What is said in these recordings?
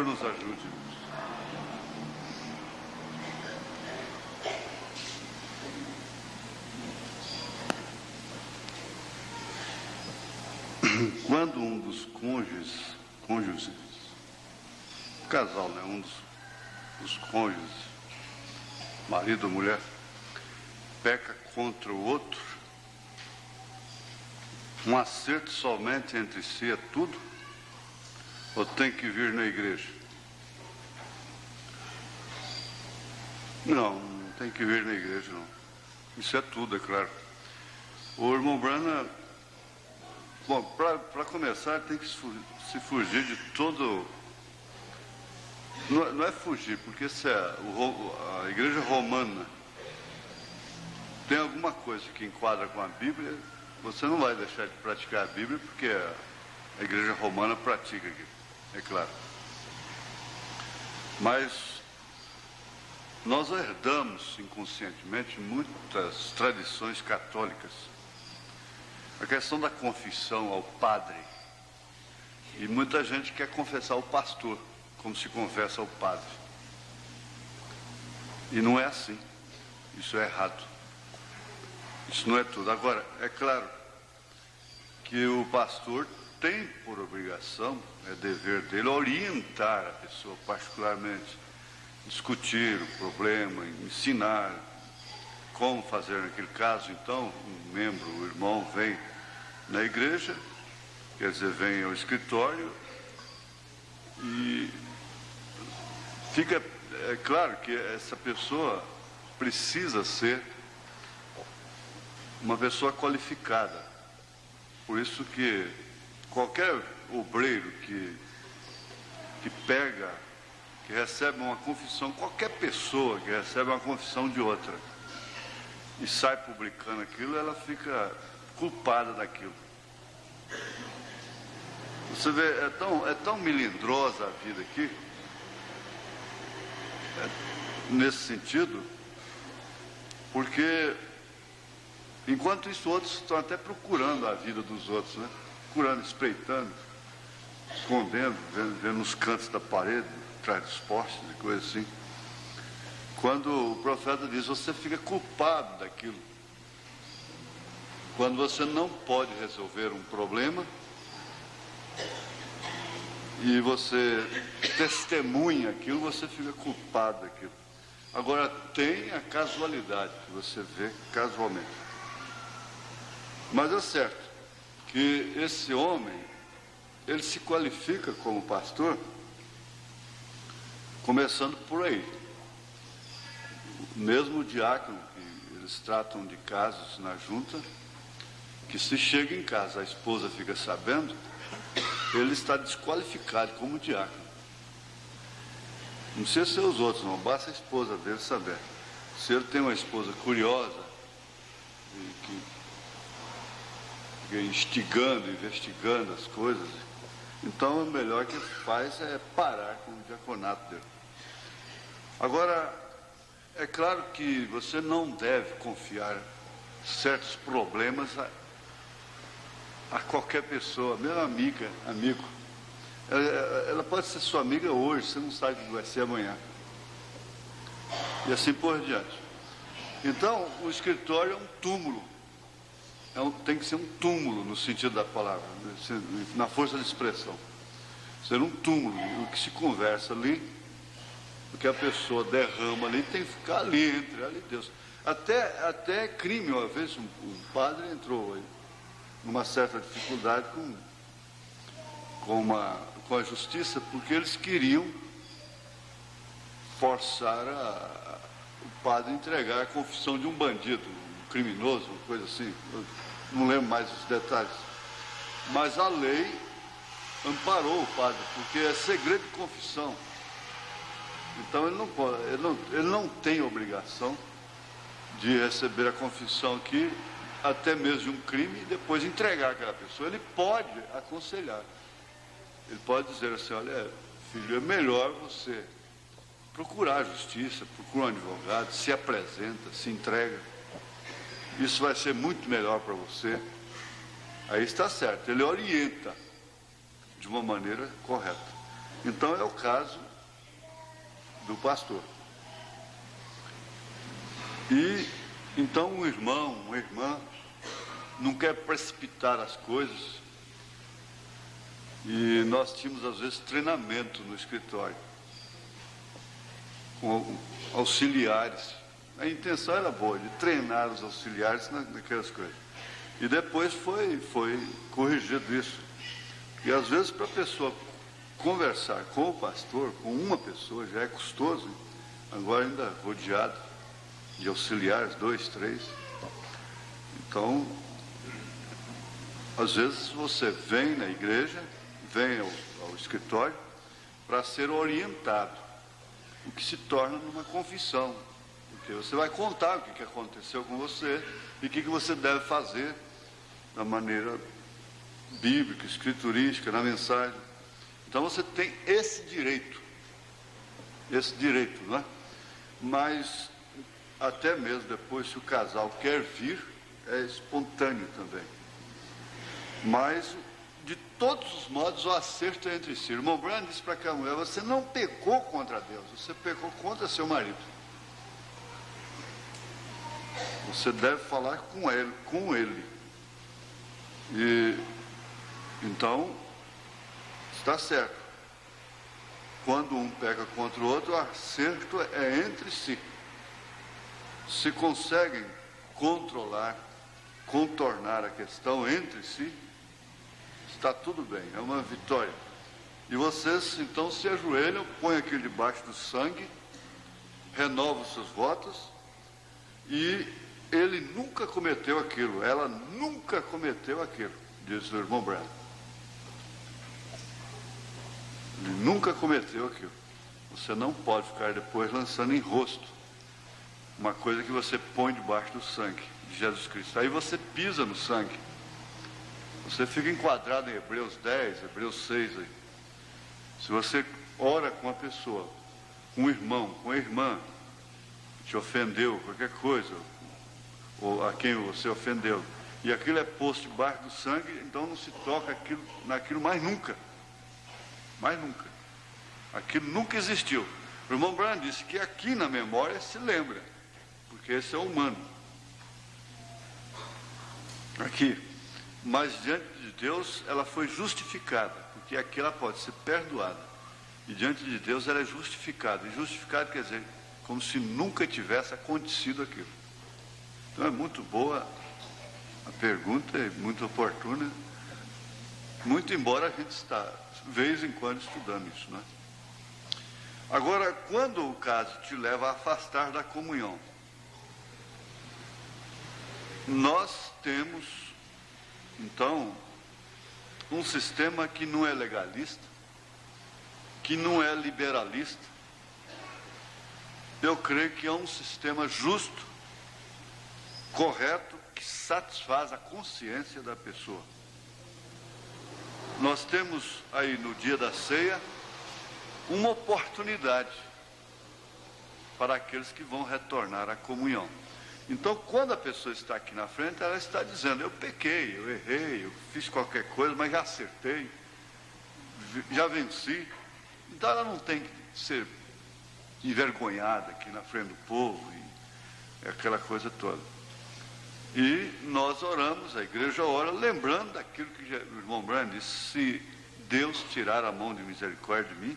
Senhor nos ajude. Quando um dos cônjuges, casal, né? Um dos cônjuges, marido ou mulher, peca contra o outro, um acerto somente entre si é tudo? Ou tem que vir na igreja? Não, não tem que vir na igreja, não. Isso é tudo, é claro. O irmão Branham, bom, para começar, tem que se fugir de todo... Não é fugir, porque se a igreja romana tem alguma coisa que enquadra com a Bíblia, você não vai deixar de praticar a Bíblia, porque a igreja romana pratica aqui, é claro. Mas nós herdamos inconscientemente muitas tradições católicas. A questão da confissão ao padre. E muita gente quer confessar ao pastor, como se confessa ao padre. E não é assim. Isso é errado. Isso não é tudo. Agora, é claro que o pastor tem por obrigação, é dever dele, orientar a pessoa, particularmente, discutir o problema, ensinar como fazer naquele caso. Então, um membro, o irmão, vem na igreja, quer dizer, vem ao escritório e fica, é claro que essa pessoa precisa ser uma pessoa qualificada. Por isso que qualquer obreiro que recebe uma confissão, qualquer pessoa que recebe uma confissão de outra e sai publicando aquilo, ela fica culpada daquilo. Você vê, é tão melindrosa a vida aqui, nesse sentido, porque enquanto isso outros estão até procurando a vida dos outros, né? Procurando, espreitando, escondendo, vendo nos cantos da parede, atrás dos postes e coisas assim. Quando o profeta diz, você fica culpado daquilo. Quando você não pode resolver um problema e você testemunha aquilo, você fica culpado daquilo. Agora, tem a casualidade, que você vê casualmente. Mas é certo que esse homem, ele se qualifica como pastor, começando por aí. Mesmo o diácono, que eles tratam de casos na junta, que se chega em casa, a esposa fica sabendo, ele está desqualificado como diácono. Não precisa ser os outros, não, basta a esposa dele saber. Se ele tem uma esposa curiosa, que instigando, investigando as coisas, então o melhor que ele faz é parar com o diaconato dele. Agora, é claro que você não deve confiar certos problemas a qualquer pessoa, mesmo amigo. Ela pode ser sua amiga hoje, você não sabe o que vai ser amanhã. E assim por diante. Então, o escritório é um túmulo. Tem que ser um túmulo no sentido da palavra, na força de expressão. Ser um túmulo, o que se conversa ali, o que a pessoa derrama ali, tem que ficar ali, entre ela e Deus. Até crime, uma vez um padre entrou aí, numa certa dificuldade com a justiça, porque eles queriam forçar o padre a entregar a confissão de um bandido, um criminoso, uma coisa assim. Eu não lembro mais os detalhes. Mas a lei amparou o padre, porque é segredo de confissão. Então ele não pode, ele não tem obrigação de receber a confissão aqui, até mesmo de um crime, e depois entregar aquela pessoa. Ele pode aconselhar. Ele pode dizer assim, olha, filho, é melhor você procurar a justiça, procura um advogado, se apresenta, se entrega. Isso vai ser muito melhor para você. Aí está certo, ele orienta de uma maneira correta. Então é o caso do pastor. E então um irmão, uma irmã, não quer precipitar as coisas. E nós tínhamos às vezes treinamento no escritório, com auxiliares. A intenção era boa, de treinar os auxiliares naquelas coisas. E depois foi corrigido isso. E às vezes para a pessoa conversar com o pastor, com uma pessoa, já é custoso. Agora ainda rodeado de auxiliares, 2, 3. Então, às vezes você vem na igreja, vem ao escritório para ser orientado, o que se torna numa confissão. Porque você vai contar o que aconteceu com você e o que você deve fazer da maneira bíblica, escriturística, na mensagem. Então você tem esse direito, não é? Mas até mesmo depois, se o casal quer vir, é espontâneo também. Mas, de todos os modos, o acerto é entre si. O irmão Branham disse para aquela mulher: você não pecou contra Deus, você pecou contra seu marido. Você deve falar com ele. E então está certo. Quando um peca contra o outro, o acerto é entre si. Se conseguem contornar a questão entre si, está tudo bem, é uma vitória. E vocês então se ajoelham, põem aquilo debaixo do sangue, renovam seus votos, e ele nunca cometeu aquilo, ela nunca cometeu aquilo, diz o irmão Branham. Ele nunca cometeu aquilo. Você não pode ficar depois lançando em rosto uma coisa que você põe debaixo do sangue de Jesus Cristo. Aí você pisa no sangue. Você fica enquadrado em Hebreus 10, Hebreus 6 aí. Se você ora com uma pessoa, com um irmão, com uma irmã, que te ofendeu, qualquer coisa, ou a quem você ofendeu, e aquilo é posto debaixo do sangue, então não se toca naquilo mais nunca. Mais nunca. Aquilo nunca existiu. O irmão Branham disse que aqui na memória se lembra, porque esse é humano. Aqui. Mas diante de Deus ela foi justificada, porque aqui ela pode ser perdoada. E diante de Deus ela é justificada. E justificada quer dizer como se nunca tivesse acontecido aquilo. Então é muito boa a pergunta, é muito oportuna. Muito embora a gente está, de vez em quando, estudando isso, né? Agora, quando o caso te leva a afastar da comunhão, nós temos, então, um sistema que não é legalista, que não é liberalista. Eu creio que é um sistema justo, correto, que satisfaz a consciência da pessoa. Nós temos aí no dia da ceia uma oportunidade para aqueles que vão retornar à comunhão. Então, quando a pessoa está aqui na frente, ela está dizendo: eu pequei, eu errei, eu fiz qualquer coisa, mas já acertei, já venci. Então ela não tem que ser envergonhada aqui na frente do povo e aquela coisa toda. E nós oramos, a igreja ora, lembrando daquilo que o irmão Branham disse: se Deus tirar a mão de misericórdia de mim,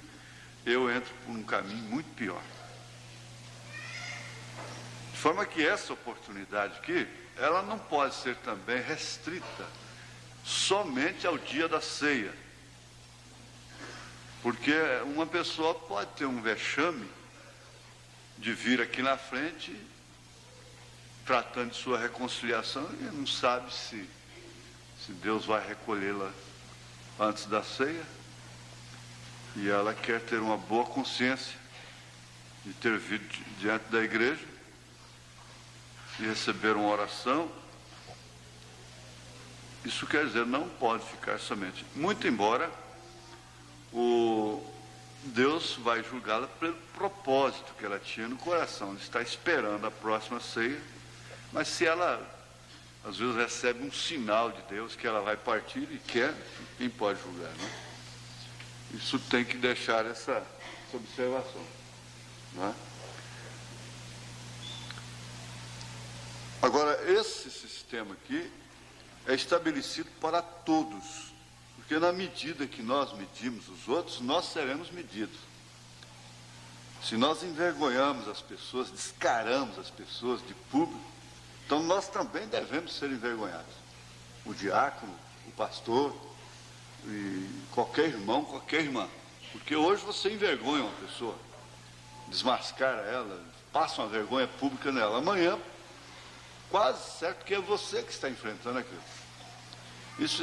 eu entro por um caminho muito pior. De forma que essa oportunidade aqui, ela não pode ser também restrita somente ao dia da ceia. Porque uma pessoa pode ter um vexame de vir aqui na frente tratando de sua reconciliação e não sabe se Deus vai recolhê-la antes da ceia, e ela quer ter uma boa consciência de ter vindo diante da igreja e receber uma oração. Isso quer dizer, não pode ficar somente, muito embora Deus vai julgá-la pelo propósito que ela tinha no coração. Ela está esperando a próxima ceia, mas se ela às vezes recebe um sinal de Deus que ela vai partir e quer, quem pode julgar, não? Isso tem que deixar essa observação, não é? Agora, esse sistema aqui é estabelecido para todos, porque na medida que nós medimos os outros, nós seremos medidos. Se nós envergonhamos as pessoas, descaramos as pessoas de público, então nós também devemos ser envergonhados. O diácono, o pastor, e qualquer irmão, qualquer irmã. Porque hoje você envergonha uma pessoa, desmascara ela, passa uma vergonha pública nela. Amanhã, quase certo que é você que está enfrentando aquilo. Isso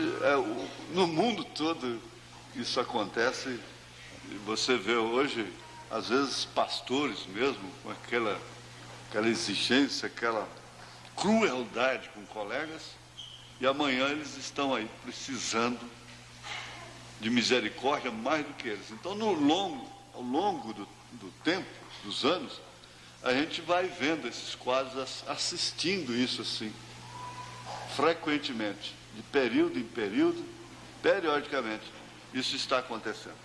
no mundo todo isso acontece. Você vê hoje, às vezes, pastores mesmo, com aquela exigência, aquela crueldade com colegas, e amanhã eles estão aí precisando de misericórdia mais do que eles. Então, ao longo do tempo, dos anos, a gente vai vendo esses quadros, assistindo isso assim, frequentemente, de período em período, periodicamente, isso está acontecendo.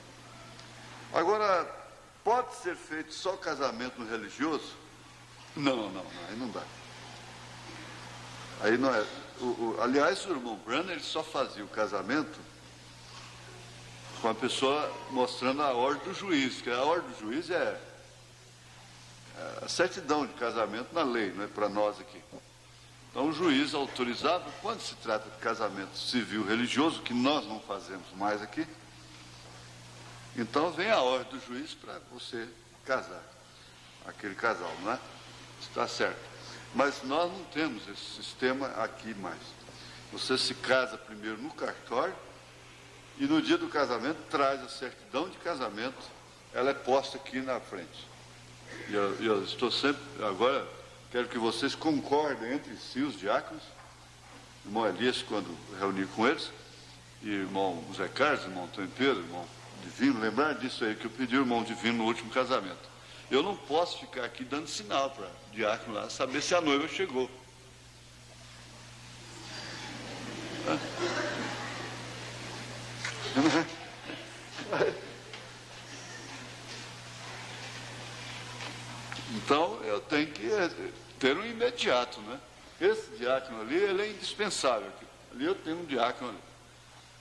Agora, pode ser feito só casamento no religioso? Não, aí não dá. Aí não é. Aliás, o irmão Branham, ele só fazia o casamento com a pessoa mostrando a ordem do juiz, que a ordem do juiz é a certidão de casamento na lei, não é para nós aqui. Então o juiz autorizava, quando se trata de casamento civil religioso, que nós não fazemos mais aqui, então vem a ordem do juiz para você casar, aquele casal, não é? Está certo. Mas nós não temos esse sistema aqui mais. Você se casa primeiro no cartório e no dia do casamento traz a certidão de casamento, ela é posta aqui na frente. E eu estou sempre, agora, quero que vocês concordem entre si, os diáconos, irmão Elias, quando reunir com eles, e irmão Zé Carlos, irmão Antônio Pedro, irmão Divino, lembrar disso aí que eu pedi ao irmão Divino no último casamento. Eu não posso ficar aqui dando sinal para o diácono lá, saber se a noiva chegou. Então, eu tenho que ter um imediato, né? Esse diácono ali, ele é indispensável. Ali eu tenho um diácono ali.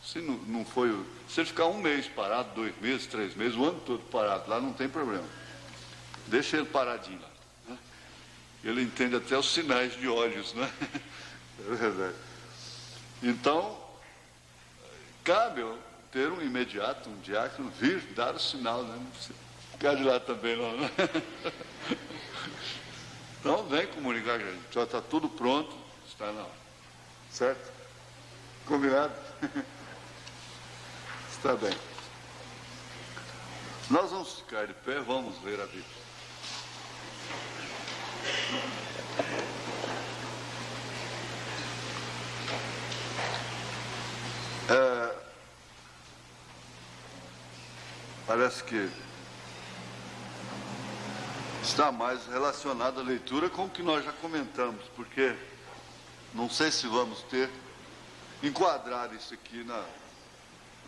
Se não foi, se ele ficar um mês parado, 2 meses, 3 meses, o ano todo parado lá, não tem problema. Deixa ele paradinho lá. Né? Ele entende até os sinais de olhos, né? É verdade. Então, cabe eu ter um imediato, um diácono, vir dar o sinal, né? Não precisa ficar de lá também, não, né? Então, vem comunicar com a gente. Já está tudo pronto, está na hora. Certo? Combinado? Está bem. Nós vamos ficar de pé, vamos ler a Bíblia. Parece que está mais relacionada a leitura com o que nós já comentamos, porque não sei se vamos enquadrar isso aqui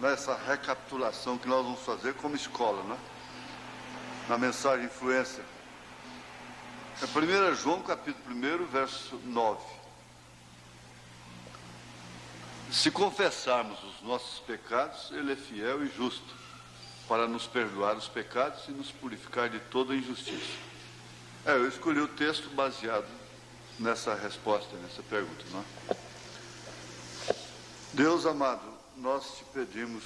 nessa recapitulação que nós vamos fazer como escola, né? Na mensagem influência. É 1 João, capítulo 1, verso 9. Se confessarmos os nossos pecados, Ele é fiel e justo para nos perdoar os pecados e nos purificar de toda injustiça. Eu escolhi o texto baseado nessa resposta, nessa pergunta, não é? Deus amado, nós te pedimos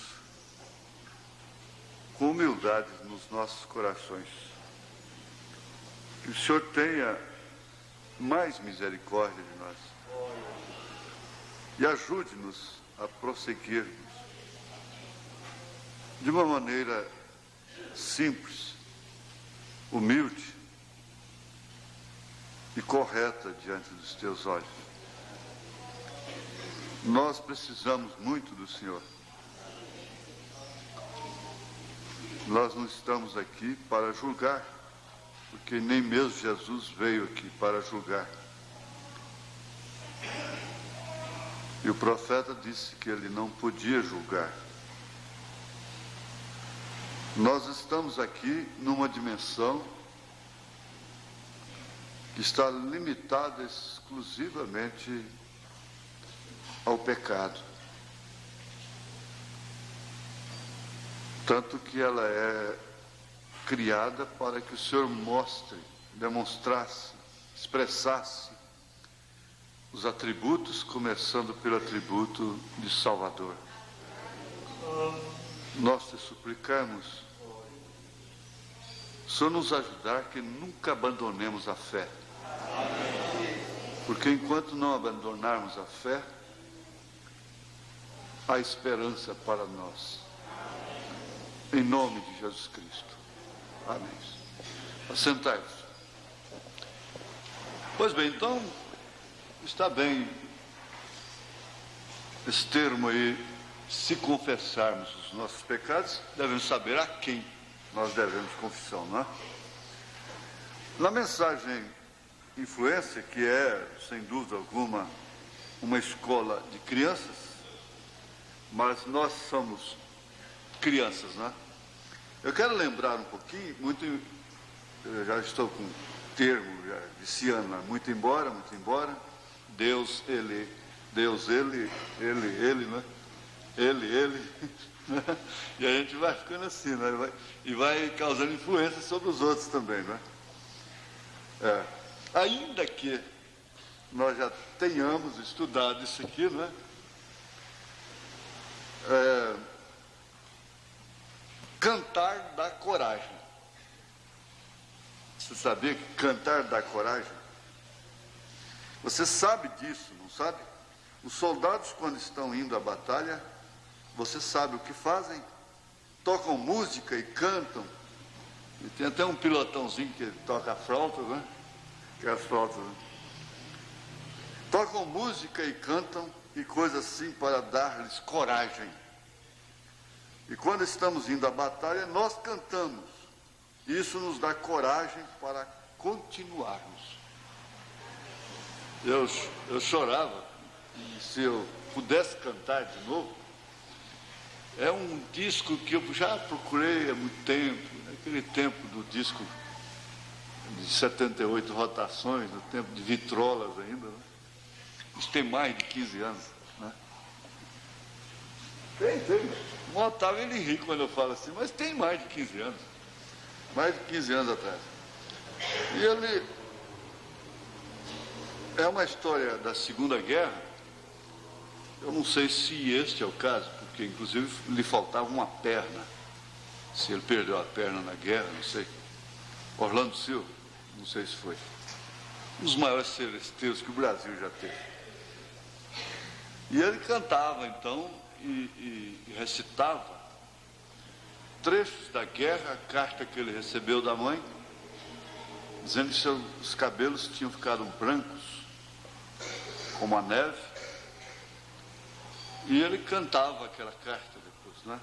com humildade nos nossos corações que o Senhor tenha mais misericórdia de nós e ajude-nos a prosseguirmos de uma maneira simples, humilde e correta diante dos teus olhos. Nós precisamos muito do Senhor. Nós não estamos aqui para julgar, porque nem mesmo Jesus veio aqui para julgar. E o profeta disse que ele não podia julgar. Nós estamos aqui numa dimensão que está limitada exclusivamente ao pecado. Tanto que ela é criada para que o Senhor mostre, demonstrasse, expressasse os atributos, começando pelo atributo de Salvador. Nós te suplicamos, o Senhor nos ajudar que nunca abandonemos a fé. Porque enquanto não abandonarmos a fé, há esperança para nós. Em nome de Jesus Cristo. Amém. Assentai-vos. Pois bem, então, está bem esse termo aí, se confessarmos os nossos pecados, devemos saber a quem nós devemos confissão, não é? Na mensagem Influência, que é, sem dúvida alguma, uma escola de crianças, mas nós somos crianças, né? Eu quero lembrar um pouquinho, eu já estou com um termo já viciando, né? Muito embora, Deus, ele, né? Ele, né? E a gente vai ficando assim, né? E vai causando influência sobre os outros também, né? Ainda que nós já tenhamos estudado isso aqui, né? Cantar dá coragem. Você sabia que cantar dá coragem? Você sabe disso, não sabe? Os soldados, quando estão indo à batalha, você sabe o que fazem? Tocam música e cantam. E tem até um pilotãozinho que toca a flauta, né? Que é as flautas, né? Tocam música e cantam e coisas assim para dar-lhes coragem. E quando estamos indo à batalha, nós cantamos. Isso nos dá coragem para continuarmos. Eu chorava, e se eu pudesse cantar de novo, é um disco que eu já procurei há muito tempo, naquele tempo do disco de 78 rotações, no tempo de vitrolas ainda, né? Isso tem mais de 15 anos, né? Tem. O Otávio, ele ri quando eu falo assim, mas tem mais de 15 anos. Mais de 15 anos atrás. E ele é uma história da Segunda Guerra. Eu não sei se este é o caso, porque inclusive lhe faltava uma perna. Se ele perdeu a perna na guerra, não sei. Orlando Silva, não sei se foi. Um dos maiores celesteiros que o Brasil já teve. E ele cantava, então, e recitava trechos da guerra, a carta que ele recebeu da mãe, dizendo que seus cabelos tinham ficado brancos, como a neve, e ele cantava aquela carta depois, né?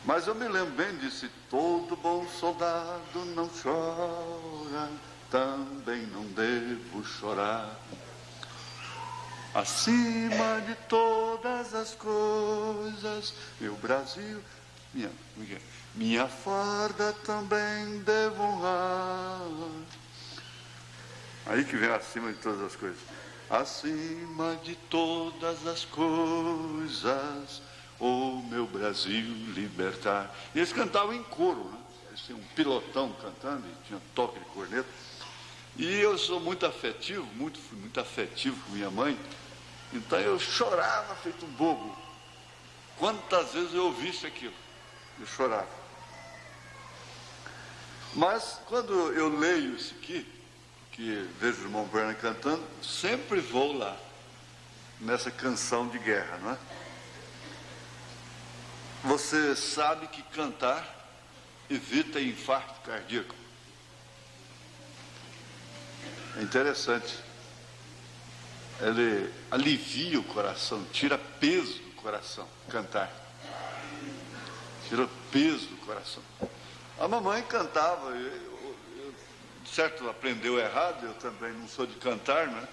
Mas eu me lembro bem disso: todo bom soldado não chora, também não devo chorar. Acima de todas as coisas, meu Brasil, minha farda também devo honrar. Aí que vem acima de todas as coisas. Acima de todas as coisas, oh meu Brasil, libertar. E eles cantavam em coro, né? Eles tinham um pilotão cantando e tinha toque de corneta. E eu sou muito afetivo, fui muito afetivo com minha mãe, então eu chorava feito um bobo. Quantas vezes eu ouvisse aquilo, eu chorava. Mas quando eu leio isso aqui, que vejo o irmão Werner cantando, sempre vou lá, nessa canção de guerra, não é? Você sabe que cantar evita infarto cardíaco. É interessante. Ele alivia o coração, tira peso do coração, cantar. Tira peso do coração. A mamãe cantava, certo, aprendeu errado, eu também não sou de cantar, né?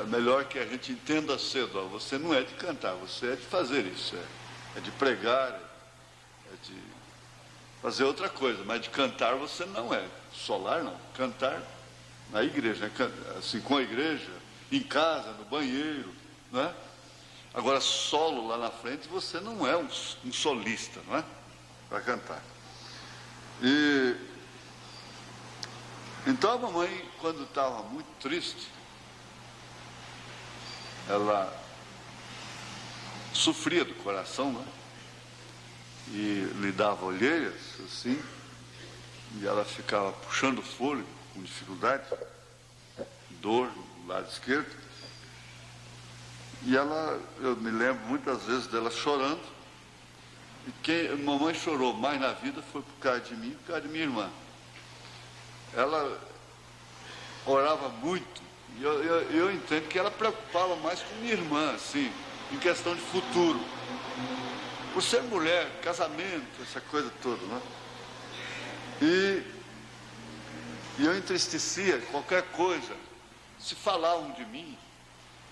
É melhor que a gente entenda cedo, ó, você não é de cantar, você é de fazer isso, é de pregar, de fazer outra coisa, mas de cantar você não é. Solar não, cantar na igreja, né? Assim, com a igreja, em casa, no banheiro, não é? Agora, solo lá na frente, você não é um solista, não é? Para cantar. E então a mamãe, quando estava muito triste, ela sofria do coração, né? E lhe dava olheiras, assim, e ela ficava puxando o fôlego com dificuldade, dor no lado esquerdo. E ela, eu me lembro muitas vezes dela chorando, e quem a mamãe chorou mais na vida foi por causa de mim, por causa de minha irmã. Ela orava muito, e eu entendo que ela preocupava mais com minha irmã, assim, em questão de futuro. Por ser mulher, casamento, essa coisa toda, né? E eu entristecia qualquer coisa, se falavam de mim,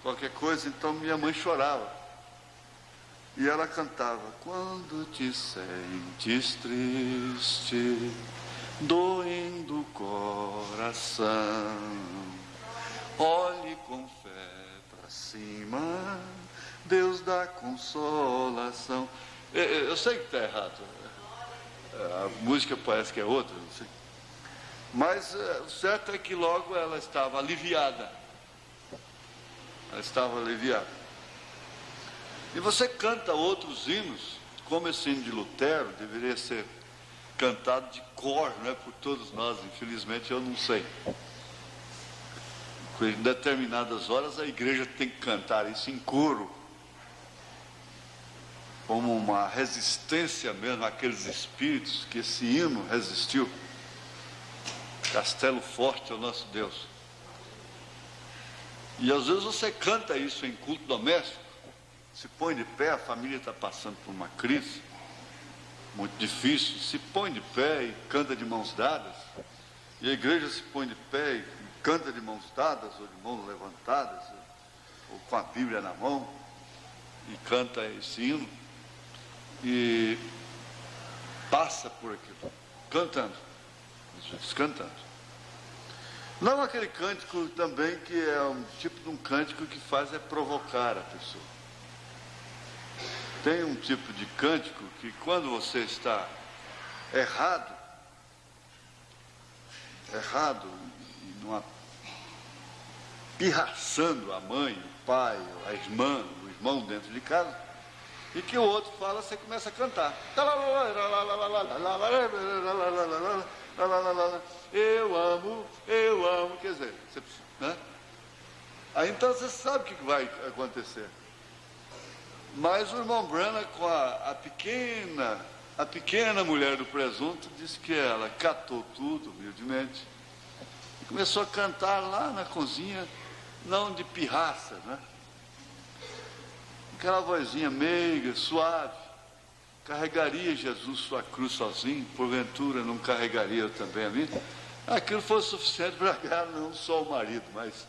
qualquer coisa, então minha mãe chorava. E ela cantava: quando te sentes triste, doendo o coração, olhe com fé para cima, Deus dá consolação. Eu sei que está errado, a música parece que é outra, não sei. Mas o certo é que logo ela estava aliviada. Ela estava aliviada. E você canta outros hinos, como esse hino de Lutero, deveria ser cantado de cor, não é, por todos nós. Infelizmente eu não sei. Porque em determinadas horas a igreja tem que cantar isso em coro, como uma resistência mesmo àqueles espíritos que esse hino resistiu. Castelo forte é o nosso Deus. E às vezes você canta isso em culto doméstico, se põe de pé, a família está passando por uma crise muito difícil, se põe de pé e canta de mãos dadas, e a igreja se põe de pé e canta de mãos dadas, ou de mãos levantadas, ou com a Bíblia na mão, e canta esse hino, e passa por aquilo, cantando, às vezes cantando. Não aquele cântico também que é um tipo de um cântico que faz é provocar a pessoa. Tem um tipo de cântico que quando você está errado, e numa, pirraçando a mãe, o pai, a irmã, o irmão dentro de casa, e que o outro fala, você começa a cantar. Eu amo, quer dizer, você, né? Aí então você sabe o que vai acontecer. Mas o irmão Branham, com a pequena mulher do presunto, disse que ela catou tudo, humildemente, e começou a cantar lá na cozinha, não de pirraça, né? Aquela vozinha meiga, suave. Carregaria Jesus sua cruz sozinho, porventura não carregaria eu também a mim? Aquilo foi suficiente para ganhar não só o marido, mas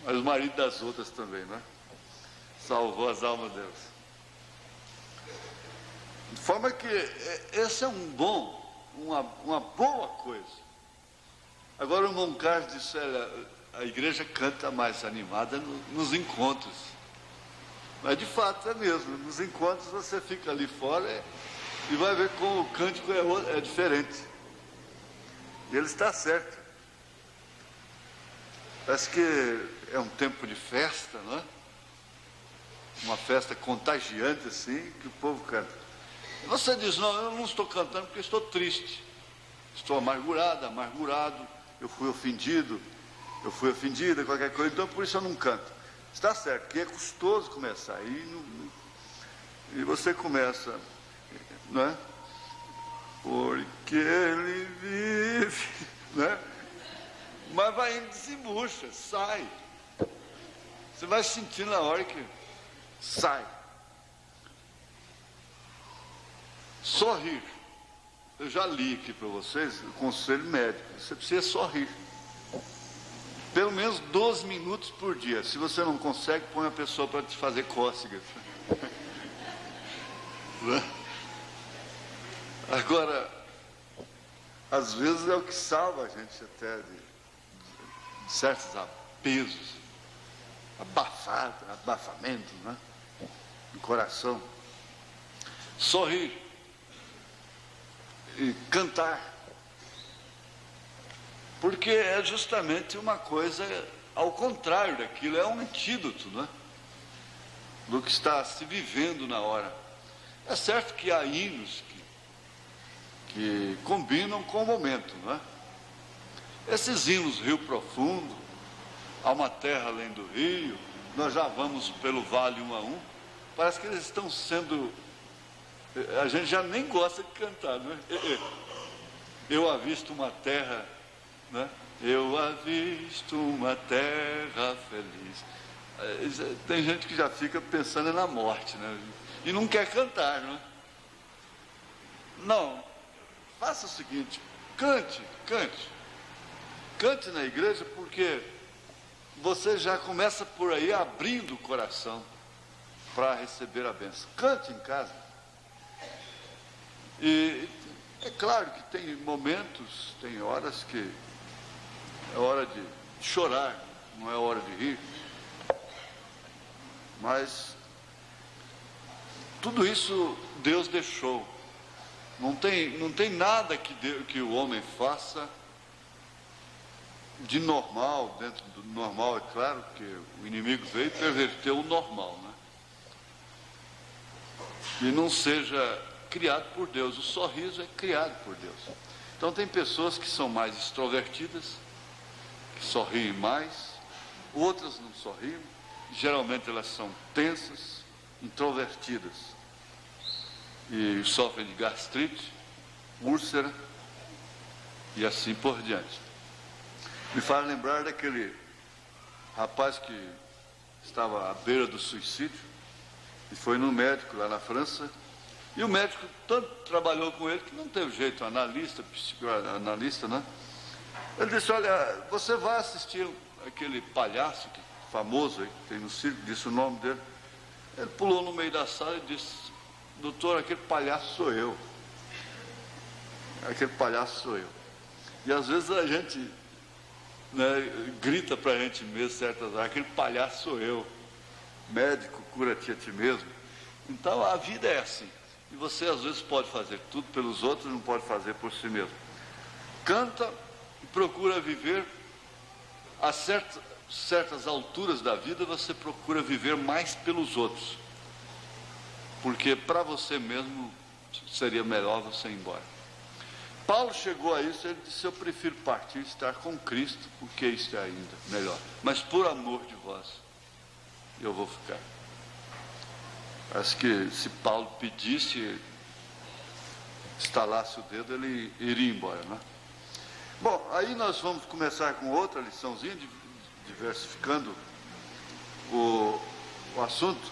o marido das outras também, né? Salvou as almas delas. De forma que esse é uma boa coisa. Agora o irmão Carlos disse, a igreja canta mais animada nos encontros. Mas de fato é mesmo, nos encontros você fica ali fora e vai ver como o cântico é diferente. E ele está certo. Parece que é um tempo de festa, não é? Uma festa contagiante assim, que o povo canta. E você diz, não, eu não estou cantando porque estou triste. Estou amargurado, eu fui ofendida, qualquer coisa, então por isso eu não canto. Está certo, que é custoso começar. E você começa, não é? Porque ele vive, né? Mas vai indo, desembucha, sai. Você vai sentindo na hora que sai. Sorrir. Eu já li aqui para vocês o conselho médico. Você precisa sorrir. Pelo menos 12 minutos por dia. Se você não consegue, põe a pessoa para te fazer cócegas. Agora, às vezes é o que salva a gente até de certos apesos, abafamentos, né? No coração. Sorrir e cantar, porque é justamente uma coisa ao contrário daquilo, é um antídoto, né? Do que está se vivendo na hora. É certo que há hinos que combinam com o momento, não é? Esses hinos Rio Profundo, Há uma terra além do rio, nós já vamos pelo vale um a um, parece que eles estão sendo, a gente já nem gosta de cantar, não é? Eu avisto uma terra, né? Eu avisto uma terra feliz. Tem gente que já fica pensando na morte, né? E não quer cantar, não é? Não, faça o seguinte, cante na igreja, porque você já começa por aí abrindo o coração para receber a bênção. Cante em casa. E é claro que tem momentos, tem horas que é hora de chorar, não é hora de rir. Mas tudo isso Deus deixou. Não tem nada que o homem faça de normal. Dentro do normal, é claro que o inimigo veio e perverteu o normal, né? E não seja criado por Deus. O sorriso é criado por Deus. Então tem pessoas que são mais extrovertidas, que sorriem mais, outras não sorriem, geralmente elas são tensas, introvertidas e sofrem de gastrite, úlcera e assim por diante. Me faz lembrar daquele rapaz que estava à beira do suicídio e foi no médico lá na França, e o médico tanto trabalhou com ele que não teve jeito, psicoanalista, né? Ele disse: olha, você vai assistir aquele palhaço famoso aí, que tem no circo, disse o nome dele. Ele pulou no meio da sala e disse: doutor, aquele palhaço sou eu. Aquele palhaço sou eu. E às vezes a gente, né, grita para a gente mesmo certas horas: aquele palhaço sou eu. Médico, cura-te a ti mesmo. Então a vida é assim. E você às vezes pode fazer tudo pelos outros, não pode fazer por si mesmo. Canta e procura viver a certas alturas da vida, você procura viver mais pelos outros, porque para você mesmo seria melhor você ir embora. Paulo chegou a isso, ele disse: eu prefiro partir e estar com Cristo, porque isso é ainda melhor, mas por amor de vós eu vou ficar. Acho que se Paulo pedisse, estalasse o dedo, ele iria embora, né? Bom, aí nós vamos começar com outra liçãozinha, diversificando o assunto.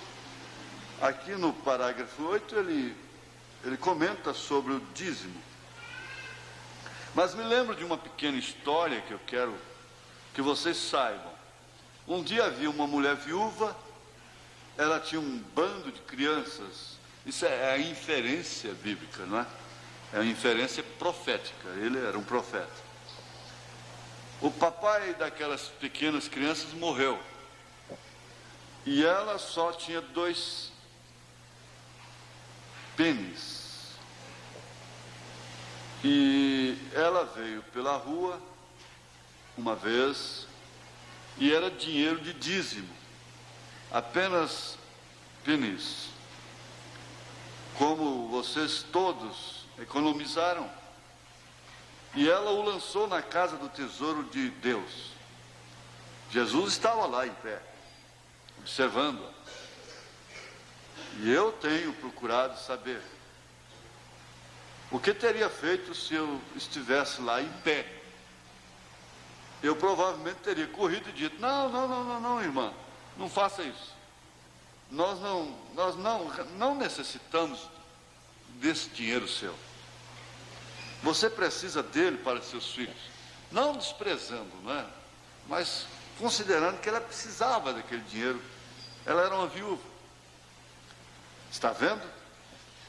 Aqui no parágrafo 8, ele comenta sobre o dízimo. Mas me lembro de uma pequena história que eu quero que vocês saibam. Um dia havia uma mulher viúva, ela tinha um bando de crianças. Isso é a inferência bíblica, não é? É a inferência profética, ele era um profeta. O papai daquelas pequenas crianças morreu, e ela só tinha 2 pênis. E ela veio pela rua uma vez, e era dinheiro de dízimo, apenas pênis. Como vocês todos economizaram, e ela o lançou na casa do tesouro de Deus. Jesus estava lá em pé, observando-a. E eu tenho procurado saber o que teria feito se eu estivesse lá em pé. Eu provavelmente teria corrido e dito: não, irmã, não faça isso. Nós não necessitamos desse dinheiro seu. Você precisa dele para seus filhos. Não desprezando, né? Mas considerando que ela precisava daquele dinheiro. Ela era uma viúva. Está vendo?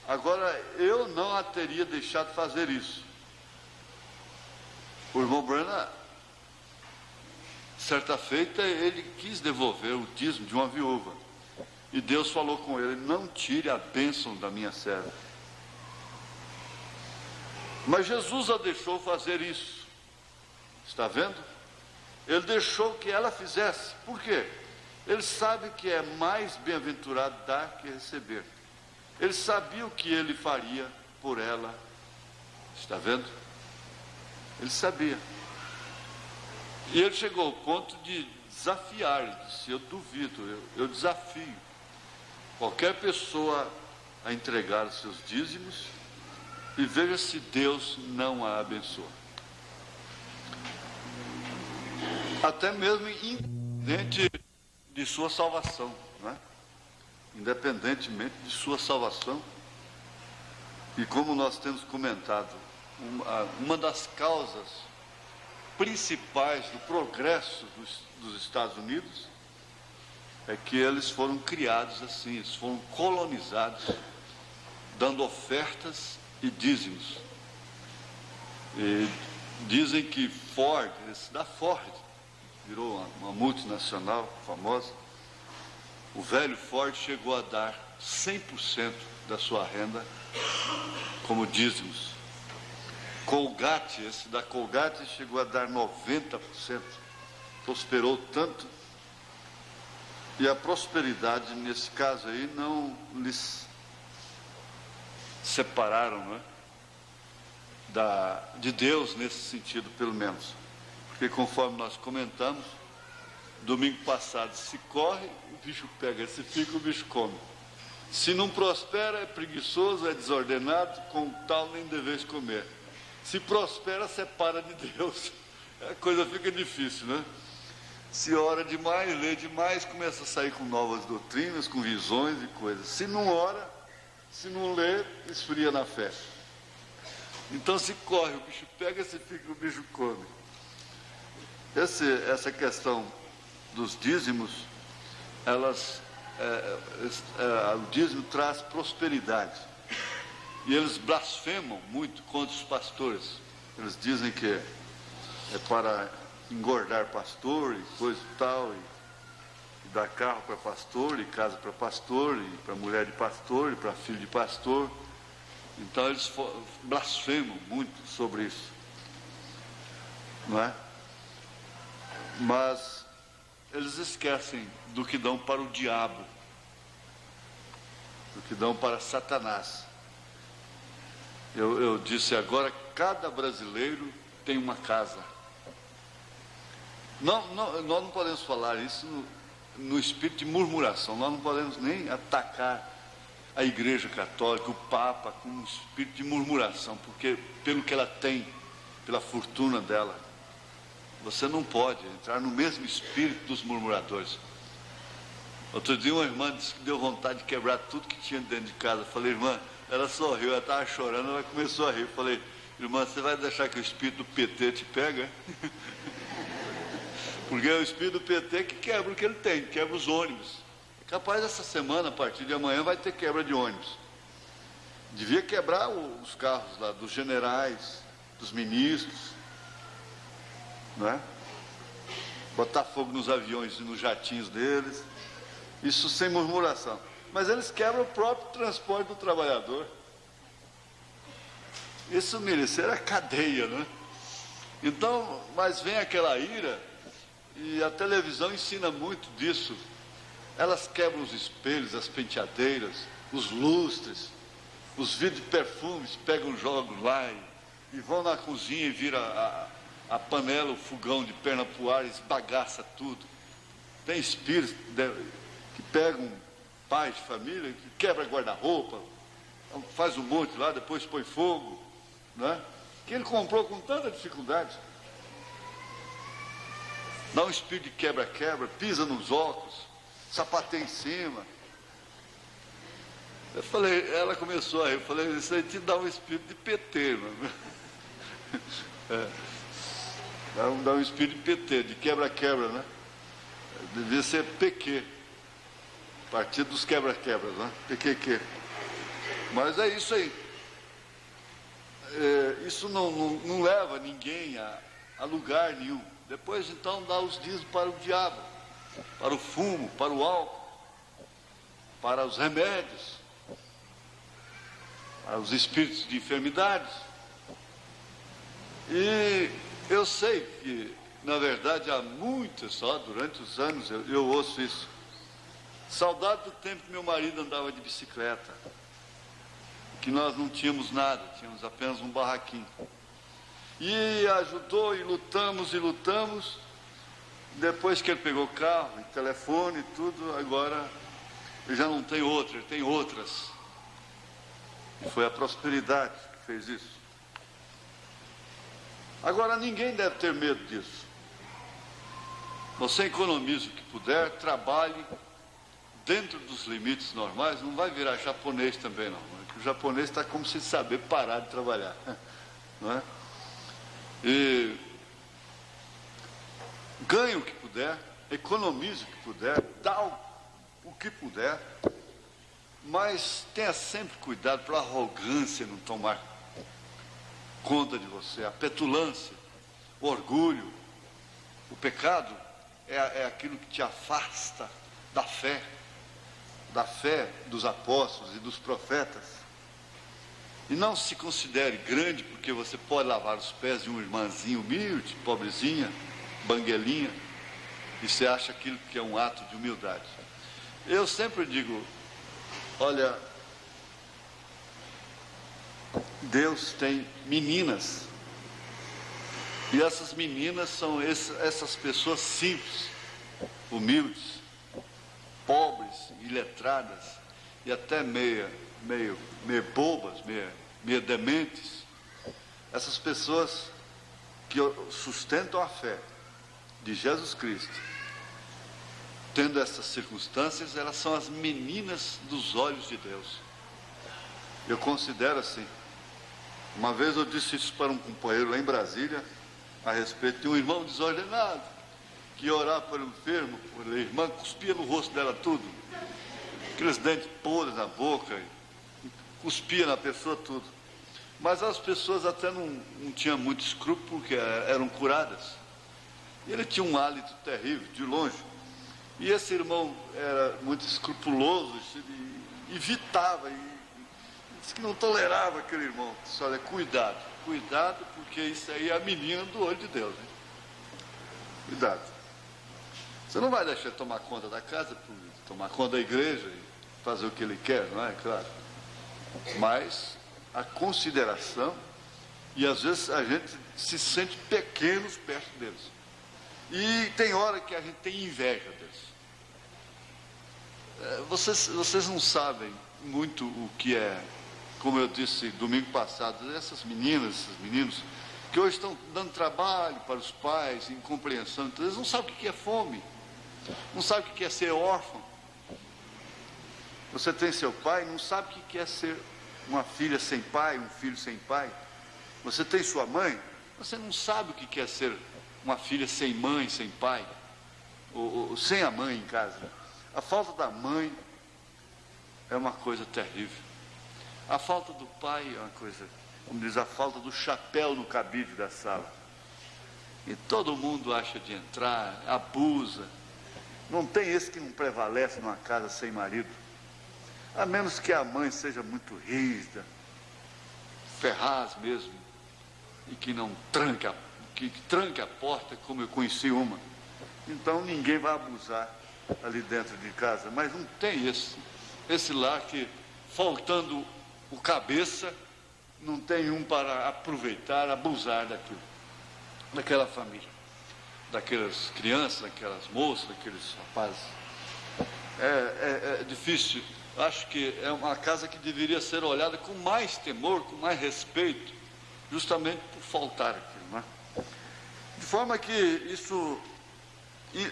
Agora, eu não a teria deixado fazer isso. O irmão Branham, certa feita, ele quis devolver o dízimo de uma viúva. E Deus falou com ele: não tire a bênção da minha serva. Mas Jesus a deixou fazer isso. Está vendo? Ele deixou que ela fizesse. Por quê? Ele sabe que é mais bem-aventurado dar que receber. Ele sabia o que ele faria por ela. Está vendo? Ele sabia. E ele chegou ao ponto de desafiar. Ele disse: eu duvido, eu desafio qualquer pessoa a entregar os seus dízimos e veja se Deus não a abençoa. Até mesmo independente de sua salvação, não é? Independentemente de sua salvação. E como nós temos comentado, uma das causas principais do progresso dos Estados Unidos é que eles foram criados assim, eles foram colonizados, dando ofertas e dízimos. E dizem que Ford, esse da Ford, virou uma multinacional famosa. O velho Ford chegou a dar 100% da sua renda como dízimos. Colgate, esse da Colgate chegou a dar 90%. Prosperou tanto. E a prosperidade, nesse caso aí, não lhes separaram, não é? De Deus, nesse sentido, pelo menos. Porque, conforme nós comentamos, domingo passado, se corre, o bicho pega, se fica, o bicho come. Se não prospera, é preguiçoso, é desordenado, com tal nem deveis comer. Se prospera, separa de Deus. A coisa fica difícil, né? Se ora demais, lê demais, começa a sair com novas doutrinas, com visões e coisas. Se não ora, se não lê, esfria na fé. Então se corre, o bicho pega, se fica, o bicho come. Essa questão dos dízimos, o dízimo traz prosperidade. E eles blasfemam muito contra os pastores. Eles dizem que é para engordar pastor e coisa e tal, e dar carro para pastor, e casa para pastor, e para mulher de pastor, e para filho de pastor. Então eles blasfemam muito sobre isso, não é? Mas eles esquecem do que dão para o diabo, do que dão para Satanás. Eu disse agora, cada brasileiro tem uma casa. Nós não podemos falar isso no espírito de murmuração. Nós não podemos nem atacar a Igreja Católica, o Papa, com um espírito de murmuração, porque pelo que ela tem, pela fortuna dela, você não pode entrar no mesmo espírito dos murmuradores. Outro dia uma irmã disse que deu vontade de quebrar tudo que tinha dentro de casa. Eu falei: irmã, ela sorriu, ela estava chorando, ela começou a rir. Eu falei: irmã, você vai deixar que o espírito do PT te pega? Porque é o espírito do PT que quebra o que ele tem, quebra os ônibus. Capaz essa semana, a partir de amanhã, vai ter quebra de ônibus. Devia quebrar os carros lá dos generais, dos ministros, não é? Botar fogo nos aviões e nos jatinhos deles. Isso sem murmuração. Mas eles quebram o próprio transporte do trabalhador. Isso mereceria a cadeia, não é? Então, mas vem aquela ira, e a televisão ensina muito disso. Elas quebram os espelhos, as penteadeiras, os lustres, os vidros de perfumes, pegam, jogam lá e vão na cozinha e vira a panela, o fogão de perna pro ar, esbagaça tudo. Tem espíritos que pegam pais de família, que quebra guarda-roupa, faz um monte lá, depois põe fogo, né? Que ele comprou com tanta dificuldade. Dá um espírito de quebra-quebra, pisa nos óculos, sapateia em cima. Eu falei, ela começou a rir, eu falei: isso aí te dá um espírito de PT, mano. Dá um espírito de PT, de quebra-quebra, né? Devia ser PQ, Partido dos Quebra-Quebras, né? PQQ. Mas é isso aí. Isso não leva ninguém a lugar nenhum. Depois, então, dá os dízimos para o diabo, para o fumo, para o álcool, para os remédios, para os espíritos de enfermidades. E eu sei que, na verdade, há muitas, só durante os anos eu ouço isso. Saudade do tempo que meu marido andava de bicicleta, que nós não tínhamos nada, tínhamos apenas um barraquinho. E ajudou e lutamos, depois que ele pegou carro, e telefone e tudo, agora ele já não tem outro, ele tem outras. E foi a prosperidade que fez isso. Agora ninguém deve ter medo disso. Você economiza o que puder, trabalhe dentro dos limites normais, não vai virar japonês também não. O japonês está como se saber parar de trabalhar, não é? E ganhe o que puder, economize o que puder, dá o que puder, mas tenha sempre cuidado para a arrogância não tomar conta de você, a petulância, o orgulho, o pecado é aquilo que te afasta da fé dos apóstolos e dos profetas. E não se considere grande porque você pode lavar os pés de uma irmãzinha humilde, pobrezinha, banguelinha, e você acha aquilo que é um ato de humildade. Eu sempre digo, olha, Deus tem meninas, e essas meninas são essas pessoas simples, humildes, pobres, iletradas, e até meio bobas, meio dementes. Essas pessoas que sustentam a fé de Jesus Cristo, tendo essas circunstâncias, elas são as meninas dos olhos de Deus. Eu considero assim. Uma vez eu disse isso para um companheiro lá em Brasília, a respeito de um irmão desordenado, que ia orar por um enfermo, por a irmã cuspia no rosto dela tudo, aqueles dentes podres na boca, cuspia na pessoa tudo. Mas as pessoas até não tinham muito escrúpulo, porque eram curadas. E ele tinha um hálito terrível, de longe. E esse irmão era muito escrupuloso, evitava, e disse que não tolerava aquele irmão. Disse, olha, cuidado, porque isso aí é a menina do olho de Deus. Hein? Cuidado. Você não vai deixar ele tomar conta da casa, tomar conta da igreja e fazer o que ele quer, não é? Claro. Mas a consideração, e às vezes a gente se sente pequenos perto deles. E tem hora que a gente tem inveja deles. Vocês não sabem muito o que é, como eu disse domingo passado, essas meninas, esses meninos, que hoje estão dando trabalho para os pais, incompreensão, então eles não sabem o que é fome, não sabem o que é ser órfão. Você tem seu pai, não sabe o que é ser uma filha sem pai, um filho sem pai. Você tem sua mãe, você não sabe o que é ser uma filha sem mãe, sem pai, ou sem a mãe em casa. A falta da mãe é uma coisa terrível. A falta do pai é uma coisa, como diz, a falta do chapéu no cabide da sala. E todo mundo acha de entrar, abusa. Não tem esse que não prevalece numa casa sem marido. A menos que a mãe seja muito rígida, ferraz mesmo, e que não tranque a porta, como eu conheci uma. Então ninguém vai abusar ali dentro de casa. Mas não tem esse lar que, faltando o cabeça, não tem um para aproveitar, abusar daquela família, daquelas crianças, daquelas moças, daqueles rapazes. É difícil. Acho que é uma casa que deveria ser olhada com mais temor, com mais respeito, justamente por faltar aquilo, não é? De forma que isso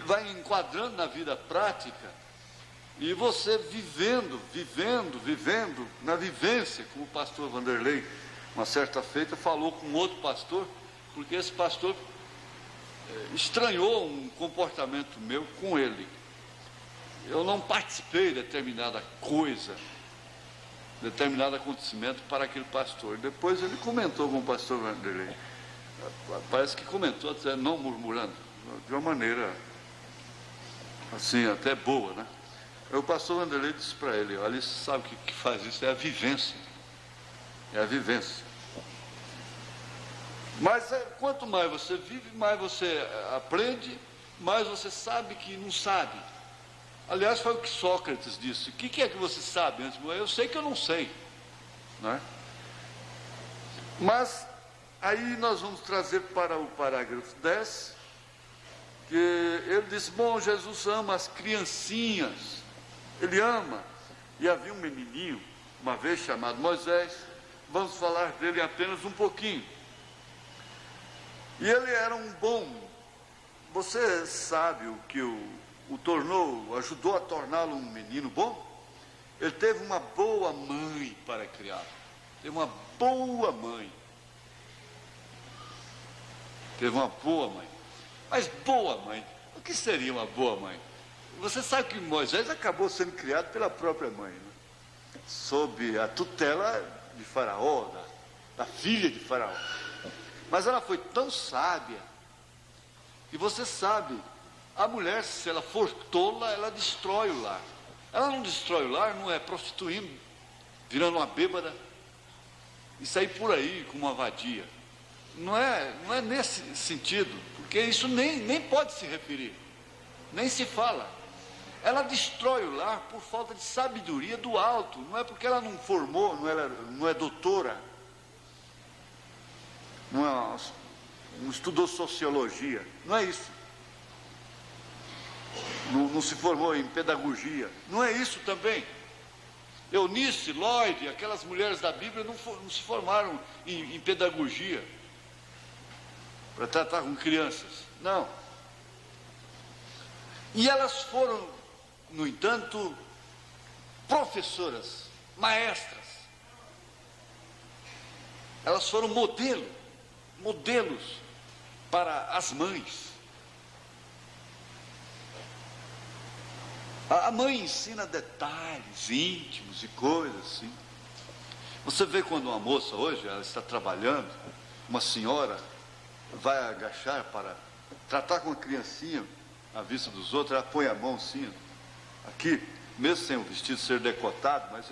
vai enquadrando na vida prática, e você vivendo na vivência, como o pastor Vanderlei, uma certa feita, falou com outro pastor, porque esse pastor estranhou um comportamento meu com ele. Eu não participei de determinada coisa, determinado acontecimento para aquele pastor. Depois ele comentou com o pastor Vanderlei. Parece que comentou, até não murmurando, de uma maneira assim, até boa, né? Aí o pastor Vanderlei disse para ele: olha, sabe o que faz isso? É a vivência. É a vivência. Mas quanto mais você vive, mais você aprende, mais você sabe que não sabe. Aliás, foi o que Sócrates disse: o que é que você sabe antes de morrer? Eu sei que eu não sei, não é? Mas aí nós vamos trazer para o parágrafo 10, que ele disse: bom, Jesus ama as criancinhas, ele ama. E havia um menininho, uma vez chamado Moisés, vamos falar dele apenas um pouquinho. E ele era um bom, você sabe o que o tornou, ajudou a torná-lo um menino bom? Ele teve uma boa mãe para criá-lo, teve uma boa mãe. Teve uma boa mãe. Mas boa mãe, o que seria uma boa mãe? Você sabe que Moisés acabou sendo criado pela própria mãe, né? Sob a tutela de Faraó, da filha de Faraó. Mas ela foi tão sábia, que você sabe, a mulher, se ela for tola, ela destrói o lar. Ela não destrói o lar, não é prostituindo, virando uma bêbada, e sair por aí com uma vadia. Não é nesse sentido, porque isso nem pode se referir, nem se fala. Ela destrói o lar por falta de sabedoria do alto, não é porque ela não formou, não é doutora, não estudou sociologia, não é isso. Não se formou em pedagogia, não é isso também. Eunice, Lloyd, aquelas mulheres da Bíblia não se formaram em pedagogia para tratar com crianças, não. E elas foram, no entanto, professoras, maestras. Elas foram modelos para as mães. A mãe ensina detalhes íntimos e coisas assim. Você vê quando uma moça hoje, ela está trabalhando, uma senhora vai agachar para tratar com a criancinha à vista dos outros, ela põe a mão assim, aqui, mesmo sem o vestido ser decotado, mas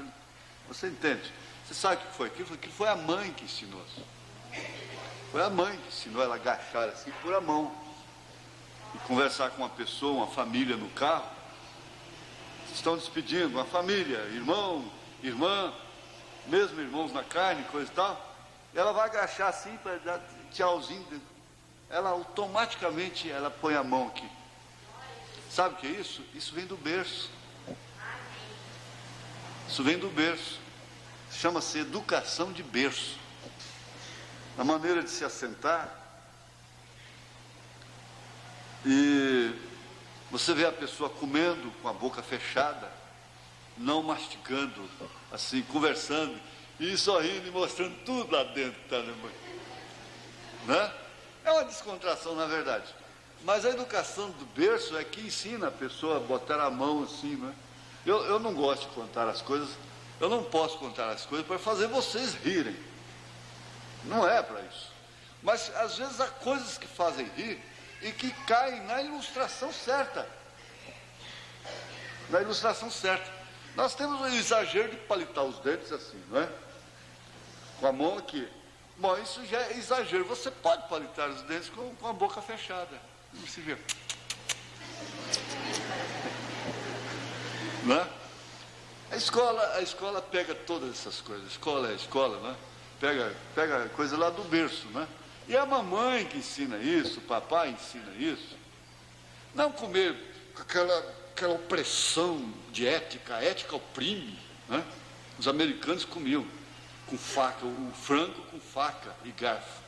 você entende? Você sabe o que foi aquilo? Aquilo foi a mãe que ensinou. Foi a mãe que ensinou ela a agachar assim, por a mão, e conversar com uma pessoa, uma família no carro. Vocês estão despedindo, uma família, irmão, irmã, mesmo irmãos na carne, coisa e tal. E ela vai agachar assim para dar tchauzinho. Ela automaticamente ela põe a mão aqui. Sabe o que é isso? Isso vem do berço. Isso vem do berço. Chama-se educação de berço. A maneira de se assentar. E você vê a pessoa comendo com a boca fechada, não mastigando, assim, conversando, e sorrindo e mostrando tudo lá dentro, tá, né? É uma descontração, na verdade. Mas a educação do berço é que ensina a pessoa a botar a mão assim, né? Eu não gosto de contar as coisas, eu não posso contar as coisas para fazer vocês rirem. Não é para isso. Mas às vezes há coisas que fazem rir e que caem na ilustração certa. Na ilustração certa. Nós temos o exagero de palitar os dentes assim, não é? Com a mão aqui. Bom, isso já é exagero. Você pode palitar os dentes com a boca fechada. Você vê. Não é? A escola pega todas essas coisas. Escola é escola, né? Pega coisa lá do berço, né? E é a mamãe que ensina isso, o papai ensina isso. Não comer com aquela opressão de ética. A ética oprime, né? Os americanos comiam com faca, o frango com faca e garfo.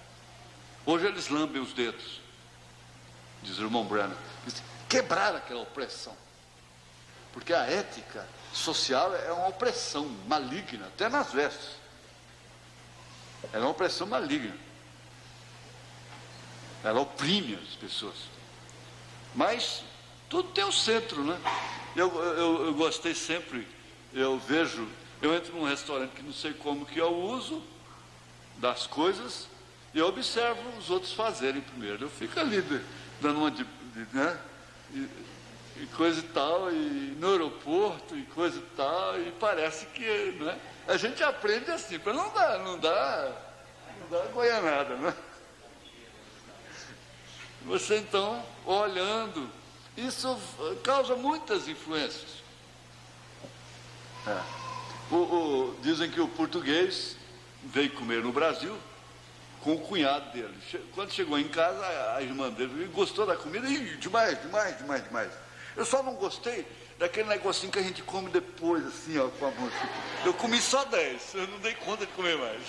Hoje eles lambem os dedos, diz o irmão Branham. Quebrar aquela opressão. Porque a ética social é uma opressão maligna, até nas vestes. É uma opressão maligna. Ela oprime as pessoas. Mas tudo tem um centro, né? Eu gostei sempre, eu Eu entro num restaurante que não sei como que eu uso das coisas, e eu observo os outros fazerem primeiro. Eu fico ali dando uma né? E coisa e tal, e no aeroporto, e coisa e tal, e parece que, né? A gente aprende assim, para não dar goianada, né? Você então, olhando, isso causa muitas influências. Dizem que o português veio comer no Brasil com o cunhado dele. Quando chegou em casa, a irmã dele gostou da comida, e demais. Eu só não gostei daquele negocinho que a gente come depois, assim, ó, com a mão. Eu comi só 10, eu não dei conta de comer mais.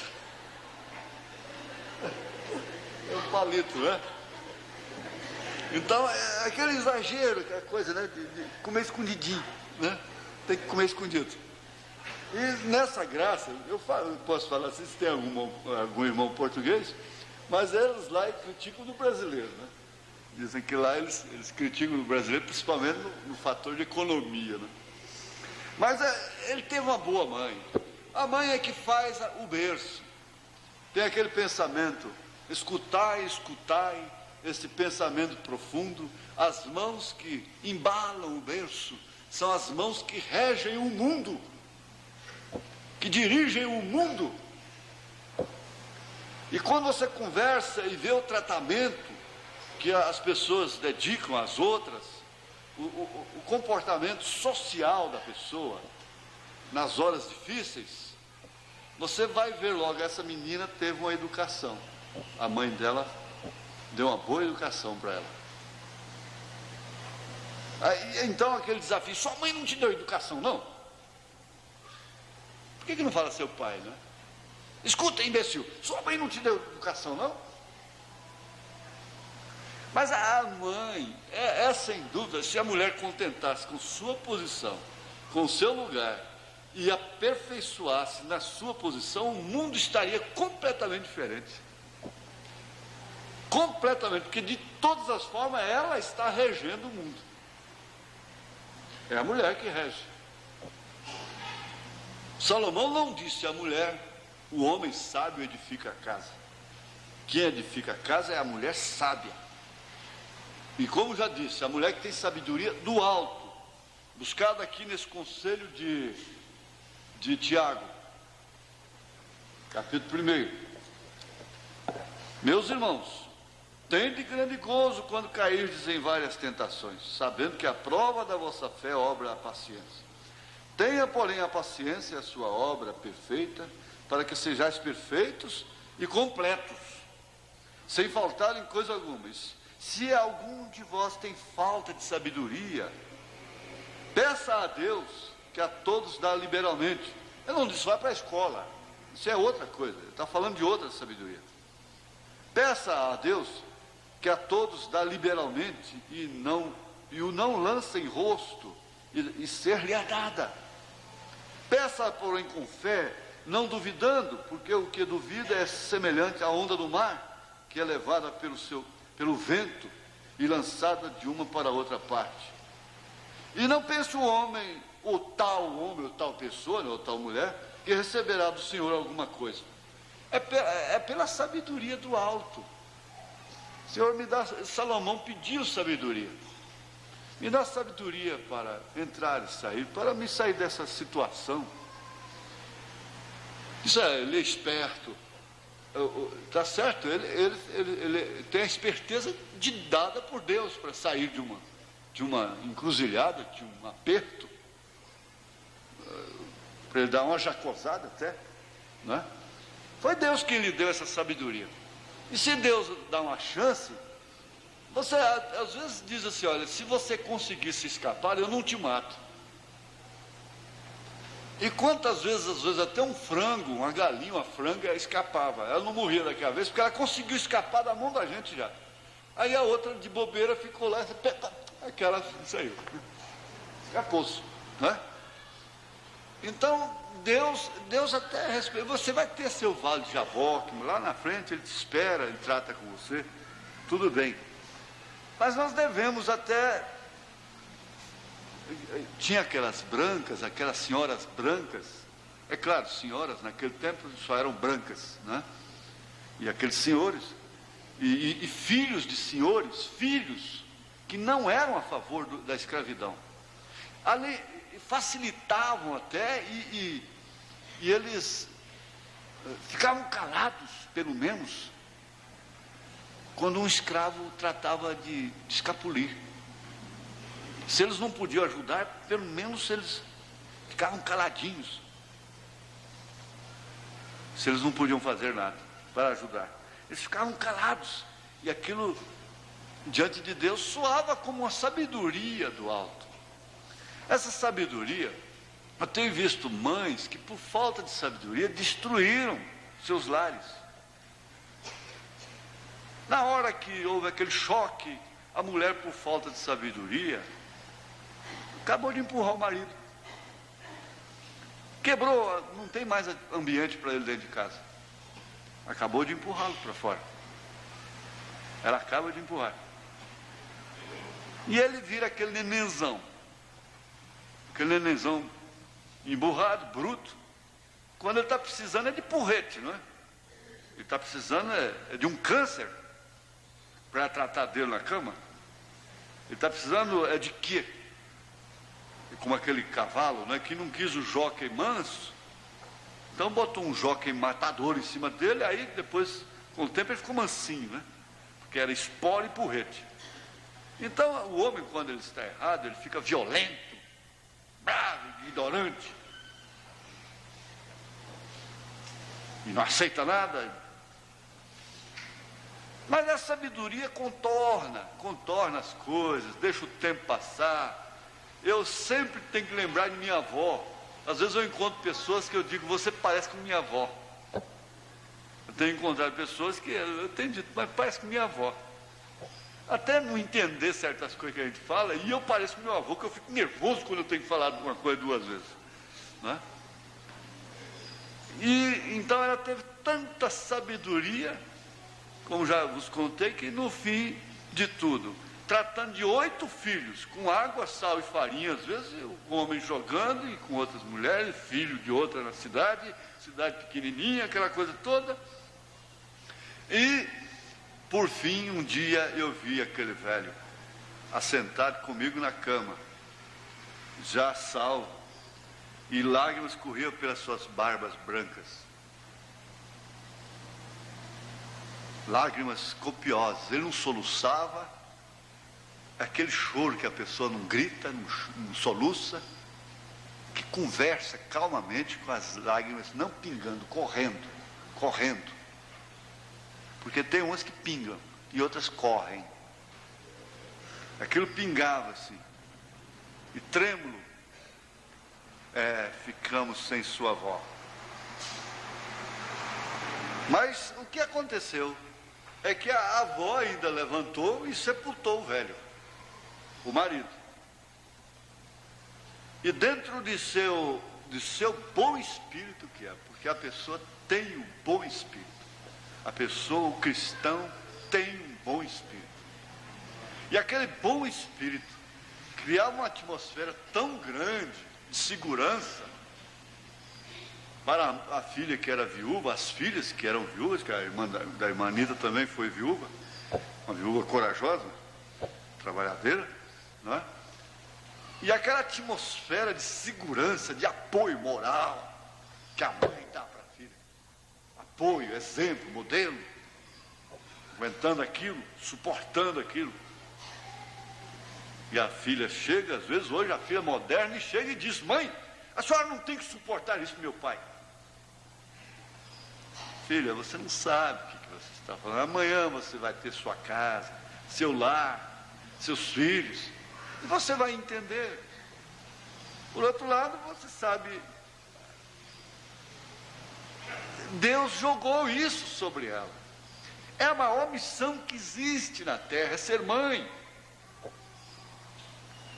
É um palito, né? Então, é aquele exagero, aquela coisa, né, de comer escondidinho, né? Tem que comer escondido. E nessa graça, eu posso falar assim, se tem algum irmão português, mas eles lá criticam do brasileiro, né? Dizem que lá eles criticam do brasileiro, principalmente no fator de economia, né? Mas ele teve uma boa mãe. A mãe é que faz o berço. Tem aquele pensamento, escutai, esse pensamento profundo. As mãos que embalam o berço são as mãos que regem o mundo, que dirigem o mundo. E quando você conversa e vê o tratamento que as pessoas dedicam às outras, o comportamento social da pessoa nas horas difíceis, você vai ver logo, essa menina teve uma educação. A mãe dela deu uma boa educação para ela. Então aquele desafio, sua mãe não te deu educação, não? Por que não fala seu pai, né? Escuta, imbecil, sua mãe não te deu educação, não? Mas a mãe, sem dúvida, se a mulher contentasse com sua posição, com o seu lugar, e aperfeiçoasse na sua posição, o mundo estaria completamente diferente. Completamente, porque de todas as formas ela está regendo o mundo. É a mulher que rege. Salomão não disse a mulher, o homem sábio edifica a casa. Quem edifica a casa é a mulher sábia. E como já disse, a mulher que tem sabedoria do alto, buscada aqui nesse conselho de Tiago, capítulo 1. Meus irmãos, tende grande gozo quando cairdes em várias tentações, sabendo que a prova da vossa fé obra a paciência. Tenha, porém, a paciência a sua obra perfeita, para que sejais perfeitos e completos, sem faltar em coisa alguma. Se algum de vós tem falta de sabedoria, peça a Deus, que a todos dá liberalmente. Eu não disse, vai para a escola, isso é outra coisa, ele está falando de outra sabedoria. Peça a Deus, que a todos dá liberalmente, e o não lança em rosto, e ser-lhe dada. Peça, porém, com fé, não duvidando, porque o que duvida é semelhante à onda do mar, que é levada pelo vento e lançada de uma para outra parte. E não pense o homem, ou tal pessoa, ou tal mulher, que receberá do Senhor alguma coisa. É pela sabedoria do alto. Senhor, me dá, Salomão pediu sabedoria. Me dá sabedoria para entrar e sair, para me sair dessa situação. Isso ele é esperto. Está certo, ele tem a esperteza dada por Deus para sair de uma encruzilhada, de um aperto, para ele dar uma jacosada até, né? Foi Deus que lhe deu essa sabedoria. E se Deus dá uma chance, você às vezes diz assim, olha, se você conseguir se escapar, eu não te mato. E quantas vezes, às vezes, até um frango, uma galinha, uma franga, escapava. Ela não morria daquela vez, porque ela conseguiu escapar da mão da gente já. Aí a outra, de bobeira, ficou lá, aquela saiu. Escapou-se, né? Então, Deus até respeita. Você vai ter seu vale de Jaboque, lá na frente ele te espera, ele trata com você, tudo bem. Mas nós devemos até... Tinha aquelas senhoras brancas, É claro, senhoras naquele tempo só eram brancas, né? E aqueles senhores, e filhos de senhores, filhos que não eram a favor da escravidão. Ali facilitavam até, e eles ficavam calados, pelo menos, quando um escravo tratava de escapulir. Se eles não podiam ajudar, pelo menos eles ficavam caladinhos. Se eles não podiam fazer nada para ajudar, eles ficavam calados. E aquilo, diante de Deus, soava como uma sabedoria do alto. Essa sabedoria, eu tenho visto mães que, por falta de sabedoria, destruíram seus lares. Na hora que houve aquele choque, a mulher, por falta de sabedoria, acabou de empurrar o marido. Quebrou, não tem mais ambiente para ele dentro de casa. Acabou de empurrá-lo para fora. Ela acaba de empurrar. E ele vira aquele nenenzão. Aquele nenenzão emburrado, bruto. Quando ele está precisando é de porrete, não é? Ele está precisando é de um câncer para tratar dele na cama. Ele está precisando é de quê? Como aquele cavalo, né, que não quis o jóquei manso, então botou um jóquei matador em cima dele. Aí depois, com o tempo, ele ficou mansinho, né? Porque era espora e porrete. Então o homem, quando ele está errado, ele fica violento, bravo, ignorante, e não aceita nada. Mas a sabedoria contorna as coisas, deixa o tempo passar. Eu sempre tenho que lembrar de minha avó. Às vezes eu encontro pessoas que eu digo, você parece com minha avó. Eu tenho encontrado pessoas que eu tenho dito, mas parece com minha avó. Até não entender certas coisas que a gente fala, e eu pareço com meu avô, que eu fico nervoso quando eu tenho que falar de uma coisa duas vezes, né? E então ela teve tanta sabedoria, como já vos contei, que no fim de tudo, tratando de 8 filhos, com água, sal e farinha, às vezes o homem jogando, e com outras mulheres, filho de outra na cidade pequenininha, aquela coisa toda. E, por fim, um dia eu vi aquele velho assentado comigo na cama, já salvo, e lágrimas corriam pelas suas barbas brancas. Lágrimas copiosas. Ele não soluçava, aquele choro que a pessoa não grita, não soluça, que conversa calmamente com as lágrimas não pingando, correndo. Porque tem umas que pingam e outras correm. Aquilo pingava assim, e trêmulo, ficamos sem sua avó. Mas o que aconteceu é que a avó ainda levantou e sepultou o velho, o marido. E dentro de seu bom espírito, que é, porque a pessoa tem um bom espírito, a pessoa, o cristão, tem um bom espírito. E aquele bom espírito criava uma atmosfera tão grande de segurança para a filha que era viúva, as filhas que eram viúvas, que a irmã da irmã Anita também foi viúva, uma viúva corajosa, trabalhadeira, não é? E aquela atmosfera de segurança, de apoio moral que a mãe dá para a filha, apoio, exemplo, modelo, aguentando aquilo, suportando aquilo. E a filha chega, às vezes hoje a filha moderna, e chega e diz: mãe, a senhora não tem que suportar isso, meu pai. Filha, você não sabe o que você está falando. Amanhã você vai ter sua casa, seu lar, seus filhos, e você vai entender. Por outro lado, você sabe, Deus jogou isso sobre ela. É a maior missão que existe na terra, é ser mãe.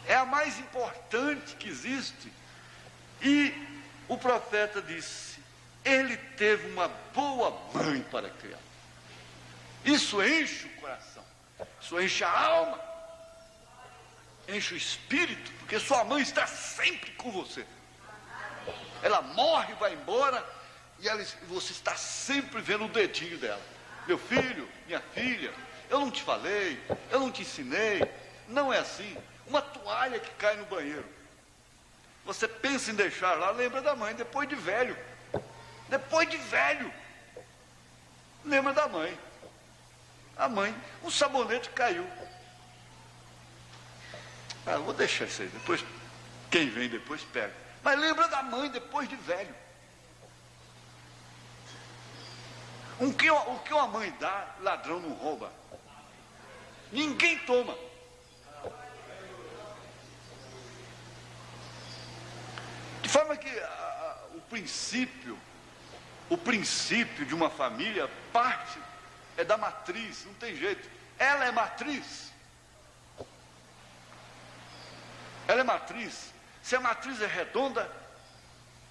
É a mais importante que existe. E o profeta disse: ele teve uma boa mãe para criar. Isso enche o coração, isso enche a alma, enche o espírito, porque sua mãe está sempre com você. Ela morre, vai embora, e você está sempre vendo o dedinho dela. Meu filho, minha filha, eu não te falei, eu não te ensinei. Não é assim. Uma toalha que cai no banheiro, você pensa em deixar lá, lembra da mãe, depois de velho. Depois de velho, lembra da mãe. A mãe, o sabonete caiu. Ah, vou deixar isso aí, depois, quem vem depois pega. Mas lembra da mãe depois de velho. O que uma mãe dá, ladrão não rouba. Ninguém toma. De forma que o princípio de uma família parte é da matriz, não tem jeito. Ela é matriz. Ela é matriz. Se a matriz é redonda,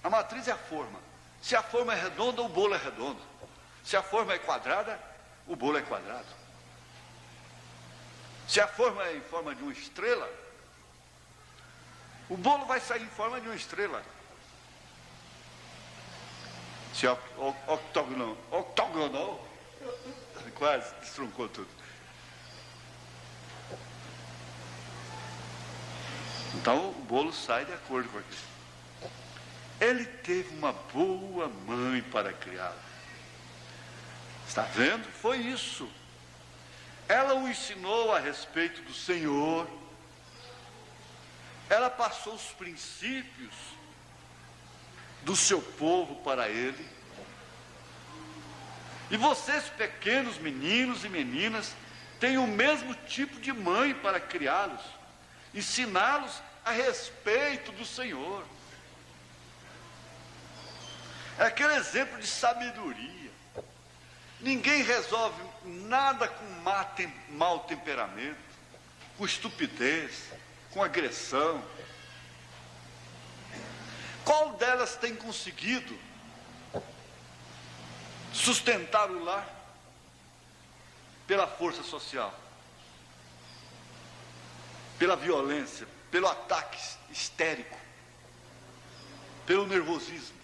a matriz é a forma. Se a forma é redonda, o bolo é redondo. Se a forma é quadrada, o bolo é quadrado. Se a forma é em forma de uma estrela, o bolo vai sair em forma de uma estrela. Se é octogonal, quase destruncou tudo. Então o bolo sai de acordo com aquilo. Ele teve uma boa mãe para criá-lo. Está vendo? Foi isso. Ela o ensinou a respeito do Senhor. Ela passou os princípios do seu povo para ele. E vocês, pequenos meninos e meninas, têm o mesmo tipo de mãe para criá-los, ensiná-los a respeito do Senhor. É aquele exemplo de sabedoria. Ninguém resolve nada com mau temperamento, com estupidez, com agressão. Qual delas tem conseguido sustentar o lar pela força social, pela violência, pelo ataque histérico, pelo nervosismo,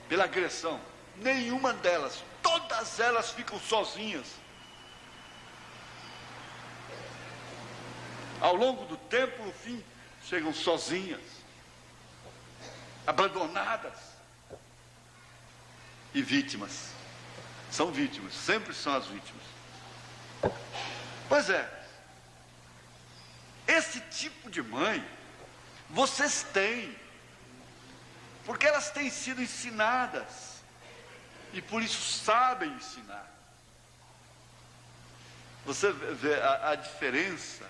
pela agressão? Nenhuma delas. Todas elas ficam sozinhas. Ao longo do tempo, no fim, chegam sozinhas, abandonadas e vítimas. São vítimas, sempre são as vítimas. Pois é, esse tipo de mãe vocês têm, porque elas têm sido ensinadas e por isso sabem ensinar. Você vê a diferença.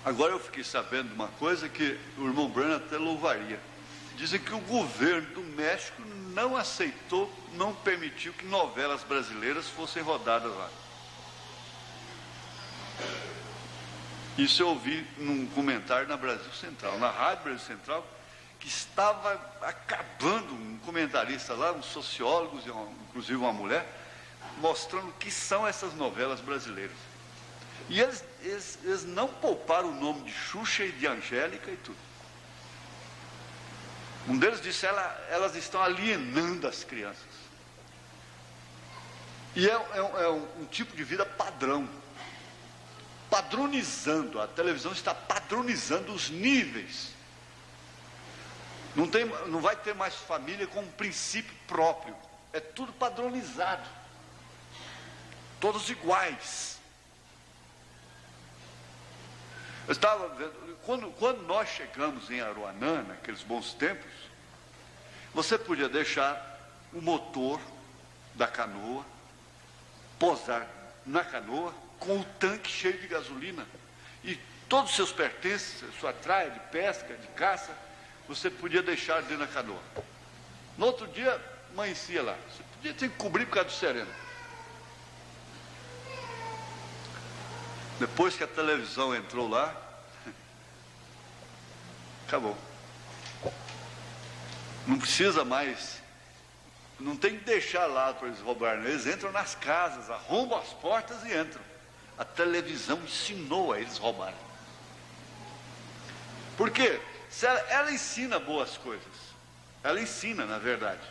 Agora eu fiquei sabendo de uma coisa que o irmão Branham até louvaria. Dizem que o governo do México não aceitou, não permitiu que novelas brasileiras fossem rodadas lá. Isso eu ouvi num comentário na Brasil Central, na Rádio Brasil Central, que estava acabando, um comentarista lá, um sociólogo, inclusive uma mulher, mostrando o que são essas novelas brasileiras. E eles não pouparam o nome de Xuxa e de Angélica e tudo. Um deles disse, elas estão alienando as crianças. E é um tipo de vida padrão. Padronizando, a televisão está padronizando os níveis. Não vai ter mais família com um princípio próprio. É tudo padronizado. Todos iguais. Eu estava vendo, quando nós chegamos em Aruanã, naqueles bons tempos, você podia deixar o motor da canoa, posar na canoa, com o tanque cheio de gasolina, e todos os seus pertences, sua traia de pesca, de caça, você podia deixar dentro da canoa. No outro dia, amanhecia lá. Você podia ter que cobrir por causa do sereno. Depois que a televisão entrou lá, acabou. Não precisa mais, não tem que deixar lá para eles roubarem. Eles entram nas casas, arrombam as portas e entram. A televisão ensinou a eles roubarem. Por quê? ela ensina boas coisas. Ela ensina, na verdade.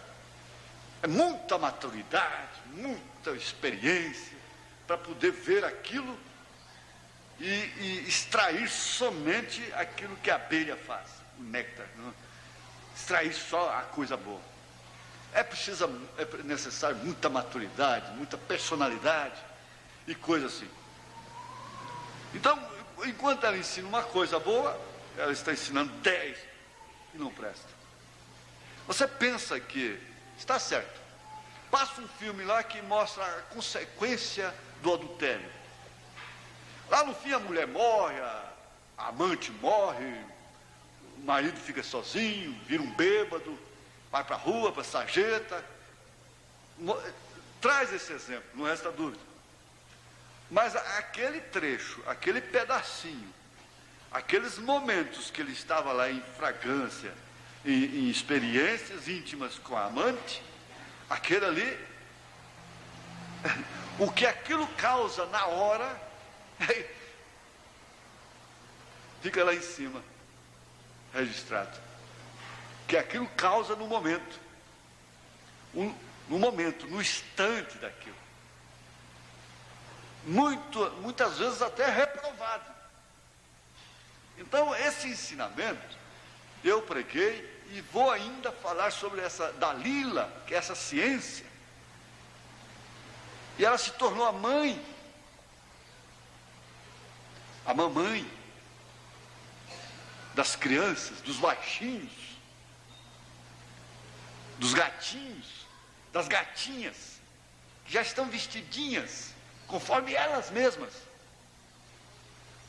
É muita maturidade, muita experiência, para poder ver aquilo e extrair somente aquilo que a abelha faz, o néctar, não? Extrair só a coisa boa. É necessário muita maturidade, muita personalidade e coisa assim. Então, enquanto ela ensina uma coisa boa, ela está ensinando 10 que não presta. Você pensa que está certo. Passa um filme lá que mostra a consequência do adultério. Lá no fim a mulher morre, a amante morre, o marido fica sozinho, vira um bêbado, vai para a rua, para a sarjeta. Traz esse exemplo, não resta dúvida. Mas aquele trecho, aquele pedacinho, aqueles momentos que ele estava lá em fragrância, em experiências íntimas com a amante, aquele ali, o que aquilo causa na hora, fica lá em cima, registrado. O que aquilo causa no momento, no instante daquilo. Muitas vezes até reprovado. Então, esse ensinamento, eu preguei e vou ainda falar sobre essa Dalila, que é essa ciência. E ela se tornou a mãe, a mamãe das crianças, dos baixinhos, dos gatinhos, das gatinhas, que já estão vestidinhas, conforme elas mesmas,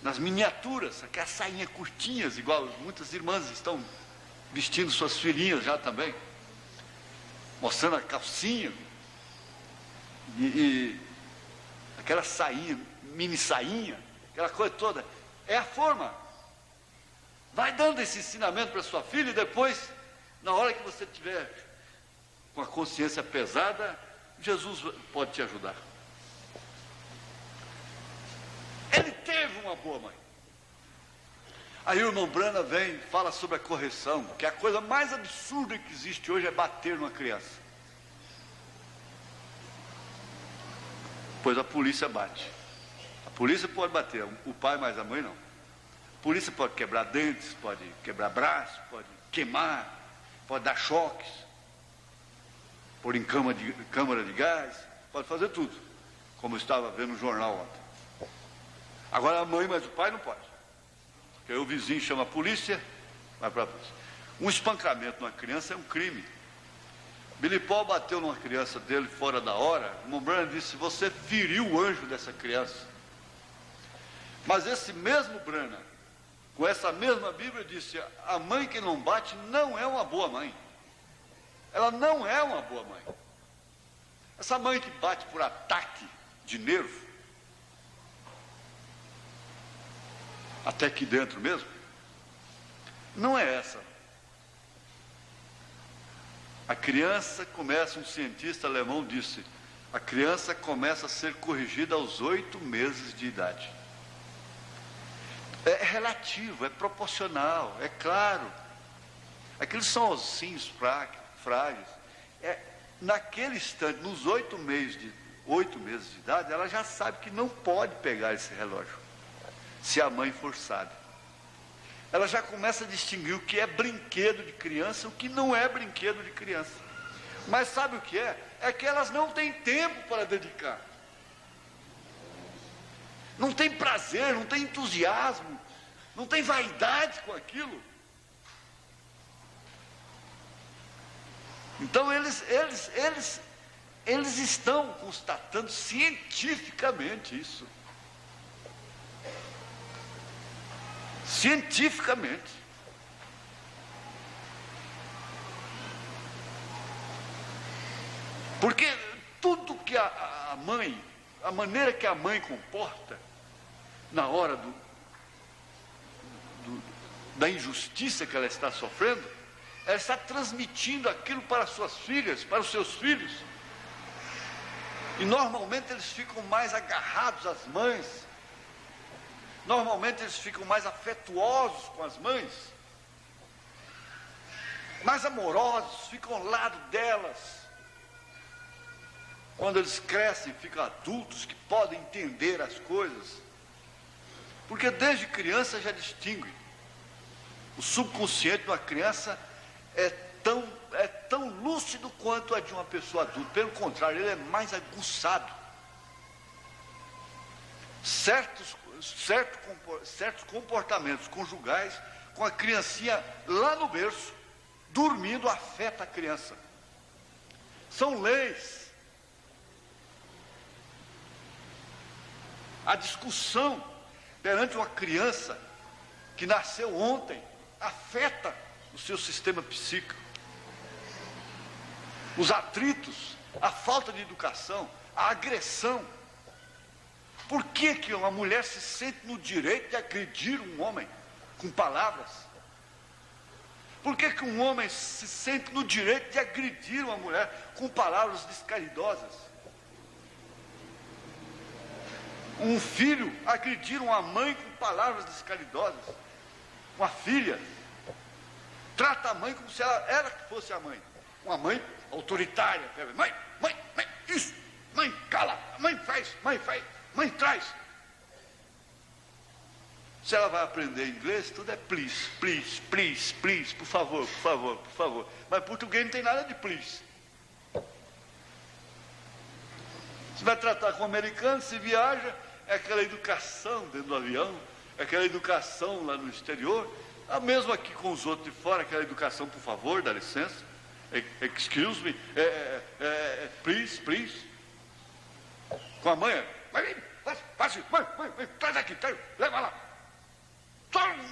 nas miniaturas, aquelas sainhas curtinhas, igual muitas irmãs estão vestindo suas filhinhas já também, mostrando a calcinha, e aquela sainha, mini sainha, aquela coisa toda, é a forma. Vai dando esse ensinamento para sua filha e depois, na hora que você tiver com a consciência pesada, Jesus pode te ajudar. Ele teve uma boa mãe. Aí o irmão Brana vem e fala sobre a correção, que a coisa mais absurda que existe hoje é bater numa criança. Pois a polícia bate. A polícia pode bater, o pai mais a mãe não. A polícia pode quebrar dentes, pode quebrar braços, pode queimar, pode dar choques, pôr em câmara de gás, pode fazer tudo, como eu estava vendo no jornal ontem. Agora a mãe, mas o pai não pode. Porque aí o vizinho chama a polícia, vai para a polícia. Um espancamento numa criança é um crime. Billy Paul bateu numa criança dele fora da hora. O irmão Branham disse: você feriu o anjo dessa criança. Mas esse mesmo Branham, com essa mesma Bíblia, disse: a mãe que não bate não é uma boa mãe. Ela não é uma boa mãe. Essa mãe que bate por ataque de nervo, até aqui dentro mesmo, não é essa. A criança começa, um cientista alemão disse, a criança começa a ser corrigida aos 8 meses de idade. É relativo, é proporcional, é claro. Aqueles são ossinhos frágeis. Naquele instante, nos 8 meses de idade, ela já sabe que não pode pegar esse relógio, se a mãe for sábia. Ela já começa a distinguir o que é brinquedo de criança e o que não é brinquedo de criança. Mas sabe o que é? É que elas não têm tempo para dedicar. Não tem prazer, não tem entusiasmo, não tem vaidade com aquilo. Então eles estão constatando cientificamente isso. Cientificamente. Porque tudo que a mãe, a maneira que a mãe comporta na hora da injustiça que ela está sofrendo, ela está transmitindo aquilo para suas filhas, para os seus filhos. E normalmente eles ficam mais agarrados às mães. Normalmente eles ficam mais afetuosos com as mães. mais amorosos, ficam ao lado delas. Quando eles crescem, ficam adultos que podem entender as coisas. Porque desde criança já distingue. O subconsciente de uma criança é tão lúcido quanto a de uma pessoa adulta. Pelo contrário, ele é mais aguçado. Certos comportamentos conjugais com a criancinha lá no berço, dormindo, afeta a criança. São leis. A discussão perante uma criança que nasceu ontem afeta o seu sistema psíquico. Os atritos, a falta de educação, a agressão. Por que uma mulher se sente no direito de agredir um homem com palavras? Por que um homem se sente no direito de agredir uma mulher com palavras descaridosas? Um filho agredir uma mãe com palavras descaridosas. Uma filha trata a mãe como se ela que fosse a mãe. Uma mãe autoritária. Mãe, isso, mãe, cala, mãe faz, mãe traz. Se ela vai aprender inglês, tudo é please, please, please, please, por favor, por favor, por favor. Mas português não tem nada de please. Se vai tratar com americano, se viaja, é aquela educação dentro do avião, é aquela educação lá no exterior, a mesma aqui com os outros de fora, aquela educação, por favor, dá licença, excuse me, please, please. Com a mãe, mãe, traz aqui, leva lá.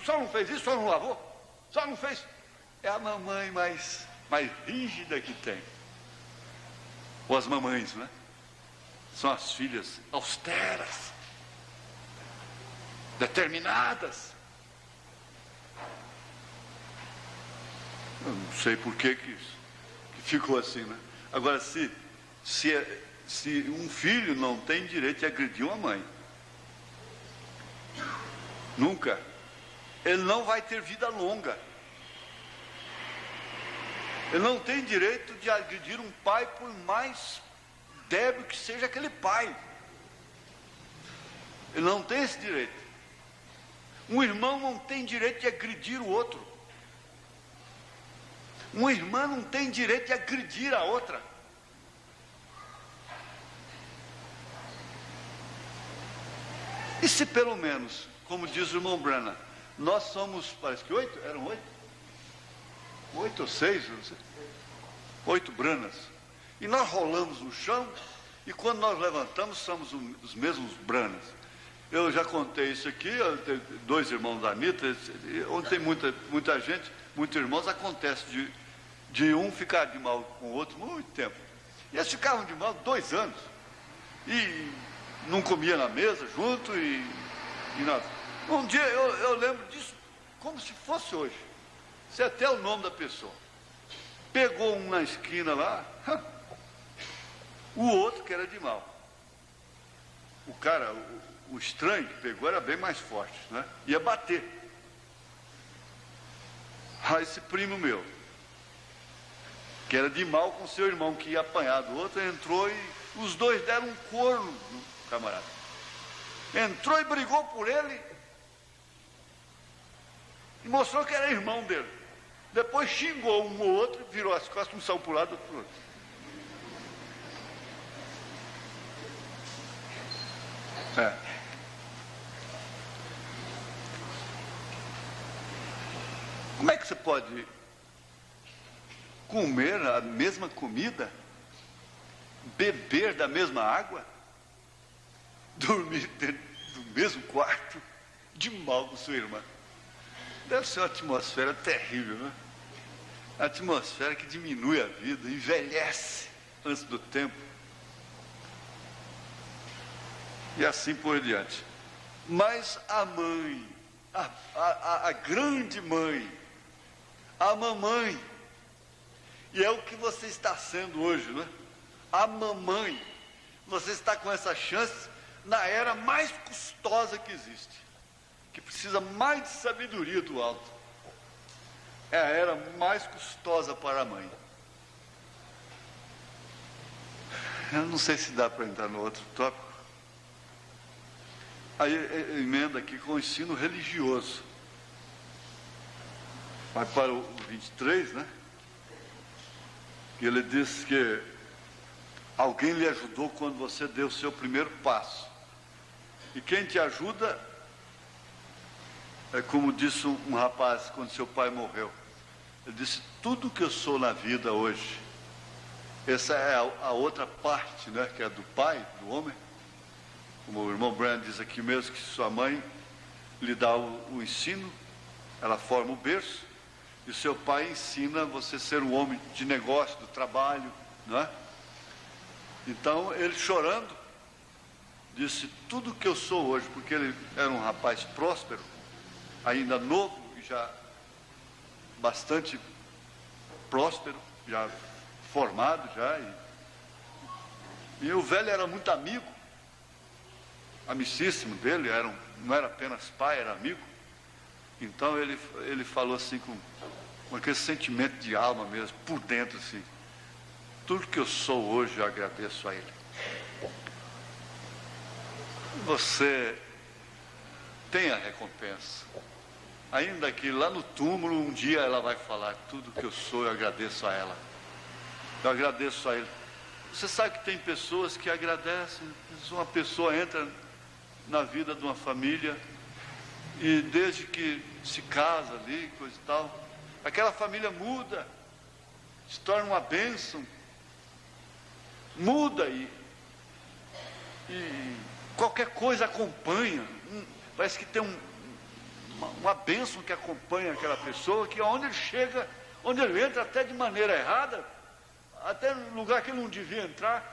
Só não fez isso, só não lavou, só não fez. É a mamãe mais rígida que tem. Ou as mamães, né? São as filhas austeras, determinadas. Eu não sei por que ficou assim, né? Agora, se um filho não tem direito de agredir uma mãe, nunca, ele não vai ter vida longa. Ele não tem direito de agredir um pai, por mais débil que seja aquele pai. Ele não tem esse direito. Um irmão não tem direito de agredir o outro. Uma irmã não tem direito de agredir a outra. E se pelo menos, como diz o irmão Branham, nós somos, parece que 8, eram 8? 8 ou 6, não sei. 8 Branhams. E nós rolamos no chão, e quando nós levantamos, somos os mesmos Branhams. Eu já contei isso aqui, eu tenho 2 irmãos da Anitta, onde tem muita gente, muitos irmãos, acontece de um ficar de mal com o outro muito tempo. E eles ficavam de mal 2 anos. E não comia na mesa junto e nada. Um dia eu lembro disso como se fosse hoje. Isso é até o nome da pessoa. Pegou um na esquina lá, o outro que era de mal. O cara, o estranho que pegou era bem mais forte, né? Ia bater. Aí esse primo meu, que era de mal com seu irmão que ia apanhar do outro, entrou e os dois deram um corno no camarada. Entrou e brigou por ele e mostrou que era irmão dele. Depois xingou um ou outro, virou as costas, um saiu para o lado, outro para o outro. Como é que você pode comer a mesma comida, beber da mesma água, dormir dentro do mesmo quarto, de mal com sua irmã? Deve ser uma atmosfera terrível, né? A atmosfera que diminui a vida, envelhece antes do tempo. E assim por diante. Mas a mãe, a grande mãe, a mamãe, e é o que você está sendo hoje, né? A mamãe, você está com essa chance na era mais custosa que existe, que precisa mais de sabedoria do alto. é a era mais custosa para a mãe. Eu não sei se dá para entrar no outro tópico. Aí emenda aqui com o ensino religioso. Vai para o 23, né? Que ele diz que alguém lhe ajudou quando você deu o seu primeiro passo. E quem te ajuda é como disse um rapaz quando seu pai morreu. Ele disse, tudo que eu sou na vida hoje, essa é a outra parte, né? Que é do pai, do homem. Como o irmão Brand diz aqui mesmo, que sua mãe lhe dá o ensino, ela forma o berço, e o seu pai ensina você a ser um homem de negócio, do trabalho, não é? Então, ele chorando, disse, tudo que eu sou hoje, porque ele era um rapaz próspero, ainda novo, e já bastante próspero, já formado, já, e o velho era muito amigo, amicíssimo dele, não era apenas pai, era amigo. Então ele falou assim com aquele sentimento de alma mesmo, por dentro assim, tudo que eu sou hoje eu agradeço a ele. Você tem a recompensa, ainda que lá no túmulo um dia ela vai falar, tudo que eu sou eu agradeço a ela, eu agradeço a ele. Você sabe que tem pessoas que agradecem, uma pessoa entra na vida de uma família e desde que se casa ali, coisa e tal, aquela família muda, se torna uma bênção, muda e qualquer coisa acompanha, parece que tem uma bênção que acompanha aquela pessoa, que onde ele chega, onde ele entra até de maneira errada, até no lugar que ele não devia entrar,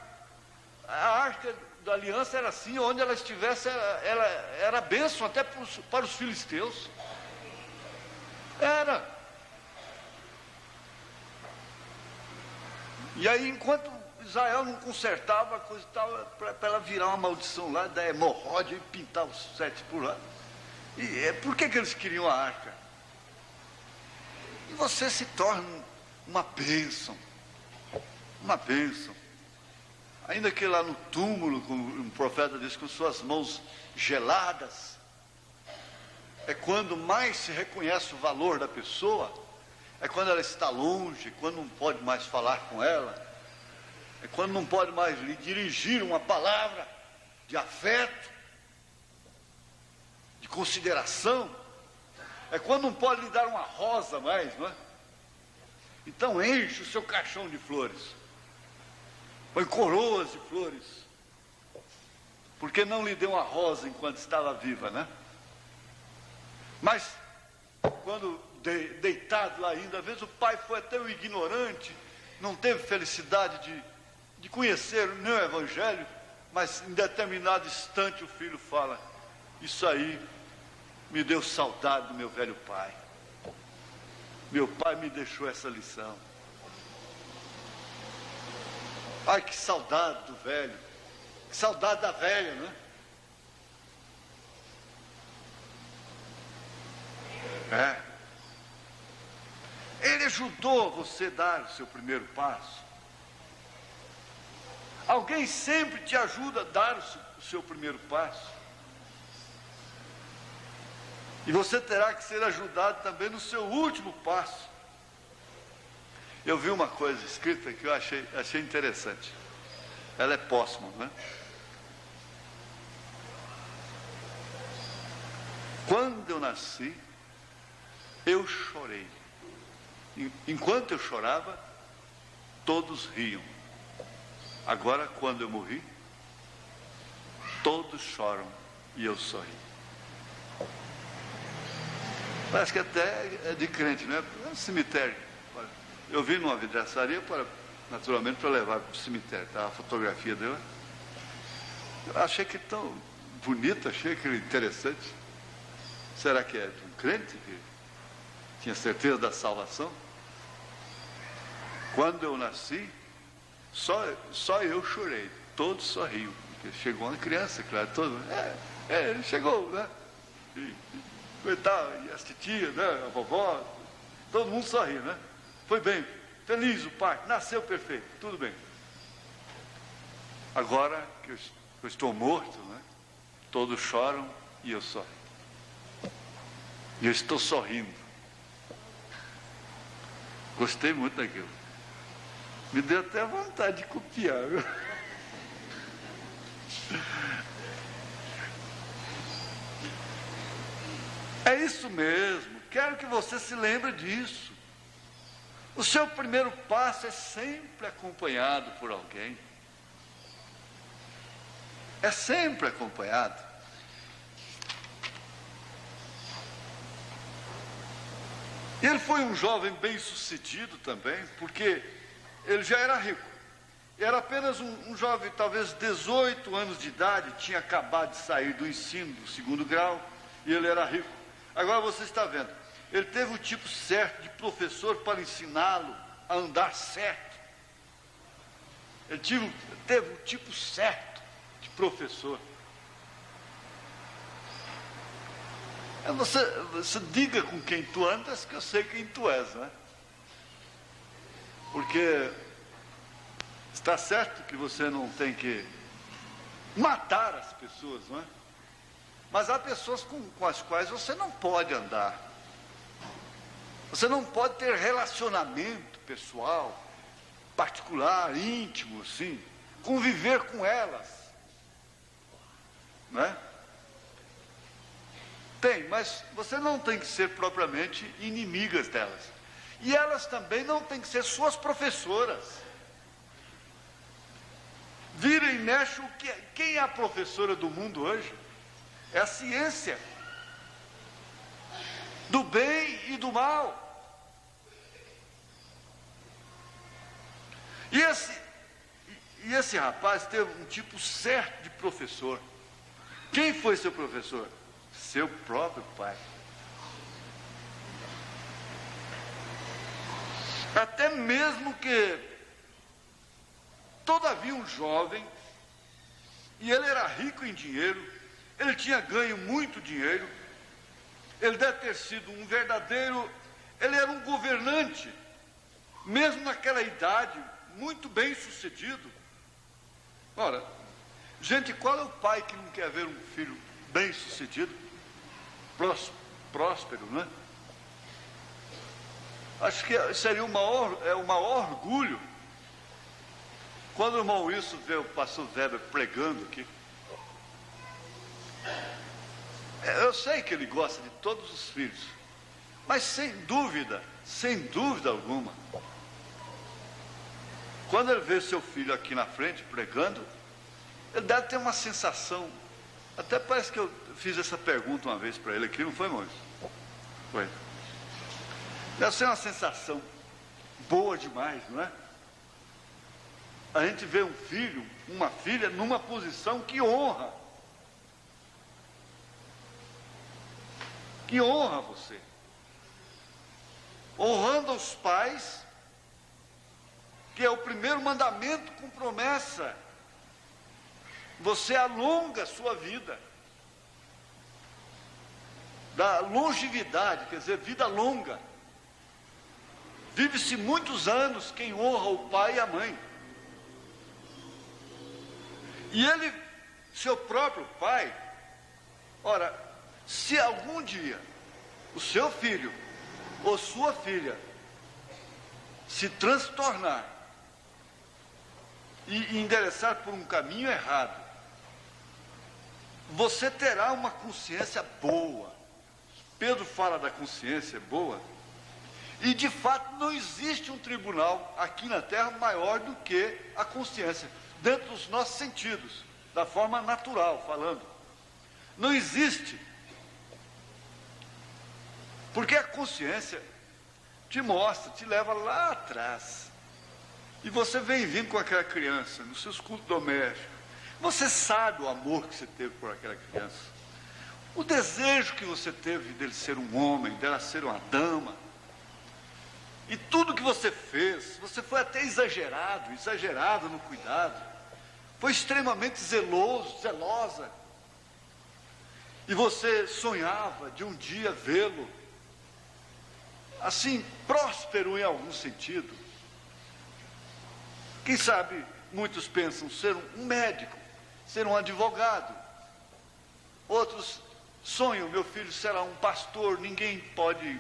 a arca da aliança era assim, onde ela estivesse, ela era bênção até para os filisteus. Era. E aí, enquanto Israel não consertava a coisa e tal, para ela virar uma maldição lá, da hemorróide e pintar os 7 por lá. E por que eles queriam a arca? E você se torna uma bênção. Uma bênção. Ainda que lá no túmulo, como um profeta diz, com suas mãos geladas, é quando mais se reconhece o valor da pessoa, é quando ela está longe, quando não pode mais falar com ela, é quando não pode mais lhe dirigir uma palavra de afeto, de consideração, é quando não pode lhe dar uma rosa mais, não é? Então enche o seu caixão de flores. Põe coroas de flores, porque não lhe deu uma rosa enquanto estava viva, né? Mas, quando deitado lá ainda, às vezes o pai foi até o ignorante, não teve felicidade de conhecer nem o Evangelho, mas em determinado instante o filho fala, isso aí me deu saudade do meu velho pai. Meu pai me deixou essa lição. Ai, que saudade do velho, que saudade da velha, né? Ele ajudou você a dar o seu primeiro passo. Alguém sempre te ajuda a dar o seu primeiro passo. E você terá que ser ajudado também no seu último passo. Eu vi uma coisa escrita que eu achei interessante. Ela é póstuma, né? Quando eu nasci, eu chorei. Enquanto eu chorava, todos riam. Agora, quando eu morri, todos choram e eu sorri. Parece que até é de crente, né? É um cemitério. Eu vim numa vidraçaria, naturalmente, para levar para o cemitério. Tá? A fotografia dela. Eu achei que tão bonita, achei que interessante. Será que é de um crente que tinha certeza da salvação? Quando eu nasci, só eu chorei, todos sorriam. Porque chegou uma criança, claro, todo. Ele chegou, né? E as titias, né? A vovó. Todo mundo sorri, né? Foi bem, feliz o parto, nasceu perfeito, tudo bem. Agora que eu estou morto, né? Todos choram e eu sorrio. E eu estou sorrindo. Gostei muito daquilo. Me deu até vontade de copiar, viu? É isso mesmo, quero que você se lembre disso. O seu primeiro passo é sempre acompanhado por alguém. É sempre acompanhado. Ele foi um jovem bem-sucedido também, porque ele já era rico. Era apenas um jovem, talvez 18 anos de idade, tinha acabado de sair do ensino do 2º grau, e ele era rico. Agora você está vendo, ele teve o tipo certo de professor para ensiná-lo a andar certo. Ele teve o tipo certo de professor. Você diga com quem tu andas, que eu sei quem tu és, né? Porque está certo que você não tem que matar as pessoas, não é? Mas há pessoas com as quais você não pode andar. Você não pode ter relacionamento pessoal, particular, íntimo, assim, conviver com elas, não é? Tem, mas você não tem que ser propriamente inimigas delas. E elas também não têm que ser suas professoras. Vira e mexe, quem é a professora do mundo hoje? É a ciência. Do bem e do mal. E esse rapaz teve um tipo certo de professor. Quem foi seu professor? Seu próprio pai. Até mesmo que, todavia, um jovem, e ele era rico em dinheiro, ele tinha ganho muito dinheiro, ele deve ter sido um verdadeiro, ele era um governante, mesmo naquela idade, muito bem sucedido. Ora, gente, qual é o pai que não quer ver um filho bem sucedido, próspero, né? Acho que seria o maior orgulho. Quando o irmão Wilson vê o pastor Weber pregando aqui, eu sei que ele gosta de todos os filhos, mas sem dúvida alguma, quando ele vê seu filho aqui na frente pregando, ele deve ter uma sensação. Até parece que eu fiz essa pergunta uma vez para ele aqui, não foi, Moisés? Foi. Deve ser uma sensação boa demais, não é? A gente vê um filho, uma filha, numa posição que honra. Que honra você. Honrando os pais, que é o primeiro mandamento com promessa. Você alonga a sua vida. Dá longevidade, quer dizer, vida longa. Vive-se muitos anos quem honra o pai e a mãe. E ele, seu próprio pai, ora, se algum dia o seu filho ou sua filha se transtornar e endereçar por um caminho errado, você terá uma consciência boa. Pedro fala da consciência boa. E de fato não existe um tribunal aqui na terra maior do que a consciência, dentro dos nossos sentidos, da forma natural falando. Não existe. Porque a consciência te mostra, te leva lá atrás. E você vem vindo com aquela criança, nos seus cultos domésticos. Você sabe o amor que você teve por aquela criança. O desejo que você teve dele ser um homem, dela ser uma dama. E tudo que você fez, você foi até exagerado no cuidado. Foi extremamente zelosa. E você sonhava de um dia vê-lo assim, próspero em algum sentido. Quem sabe muitos pensam ser um médico, ser um advogado. Outros sonham, meu filho será um pastor. Ninguém pode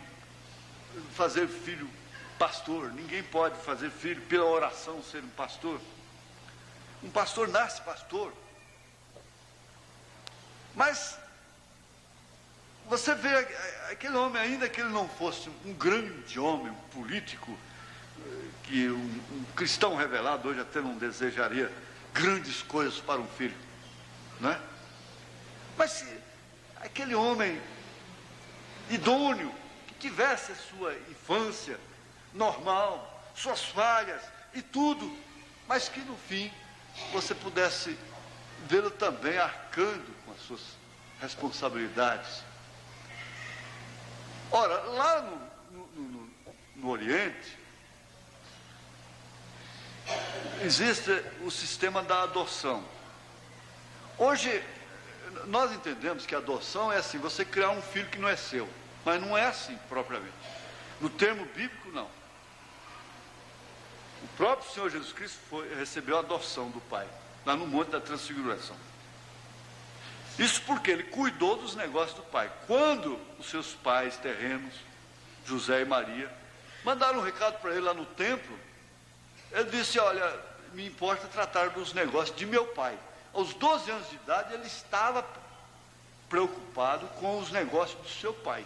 fazer filho pastor, ninguém pode fazer filho pela oração ser um pastor. Um pastor nasce pastor. Mas você vê aquele homem, ainda que ele não fosse um grande homem, um político, que um cristão revelado hoje até não desejaria grandes coisas para um filho, não é? Mas se aquele homem idôneo, que tivesse a sua infância normal, suas falhas e tudo, mas que no fim você pudesse vê-lo também arcando com as suas responsabilidades. Ora, lá no Oriente, existe o sistema da adoção. Hoje, nós entendemos que a adoção é assim, você criar um filho que não é seu, mas não é assim propriamente. No termo bíblico, não. O próprio Senhor Jesus Cristo recebeu a adoção do Pai, lá no Monte da Transfiguração. Isso porque ele cuidou dos negócios do Pai. Quando os seus pais terrenos, José e Maria, mandaram um recado para ele lá no templo, ele disse, olha, me importa tratar dos negócios de meu pai. Aos 12 anos de idade, ele estava preocupado com os negócios do seu pai.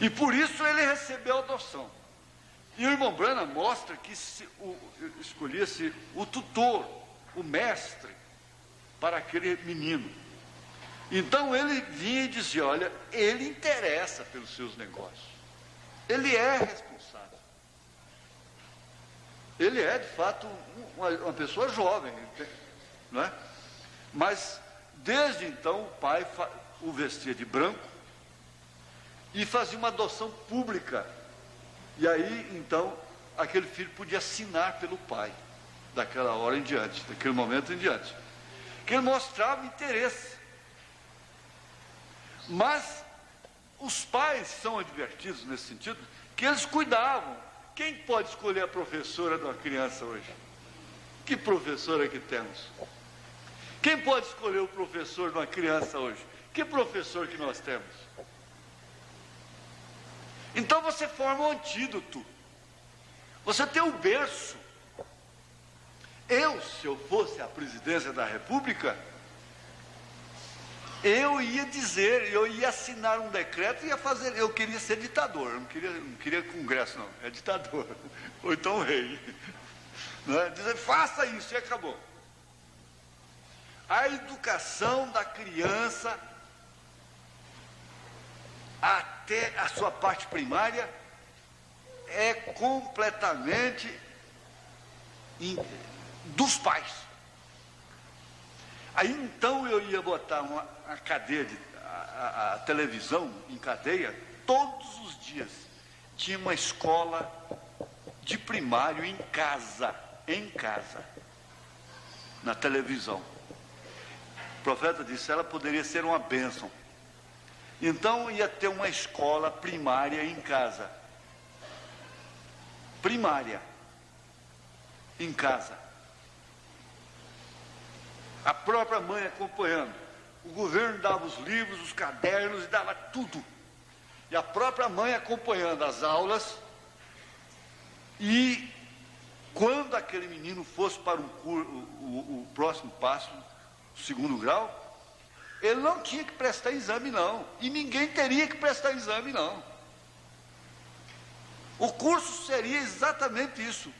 E por isso ele recebeu a adoção. E o irmão Branham mostra que escolhia-se o tutor, o mestre, para aquele menino. Então ele vinha e dizia, olha, ele interessa pelos seus negócios. Ele é responsável. Ele é, de fato, uma pessoa jovem, não é? Mas, desde então, o pai o vestia de branco e fazia uma adoção pública. E aí, então, aquele filho podia assinar pelo pai, daquela hora em diante, daquele momento em diante. Que ele mostrava interesse. Mas, os pais são advertidos nesse sentido, que eles cuidavam. Quem pode escolher a professora de uma criança hoje? Que professora que temos? Quem pode escolher o professor de uma criança hoje? Que professor que nós temos? Então você forma um antídoto. Você tem um berço. Se eu fosse a presidência da República, eu ia dizer, eu ia assinar um decreto e ia fazer, eu queria ser ditador, eu não queria congresso não, é ditador, ou então rei, não é? Dizer, faça isso e acabou. A educação da criança, até a sua parte primária, é completamente dos pais. Aí então eu ia botar a cadeia, a televisão em cadeia, todos os dias. Tinha uma escola de primário em casa, na televisão. O profeta disse, ela poderia ser uma bênção. Então ia ter uma escola primária em casa. Primária. Em casa. A própria mãe acompanhando. O governo dava os livros, os cadernos e dava tudo. E a própria mãe acompanhando as aulas. E quando aquele menino fosse para o próximo passo, o segundo grau, ele não tinha que prestar exame não. E ninguém teria que prestar exame não. O curso seria exatamente isso.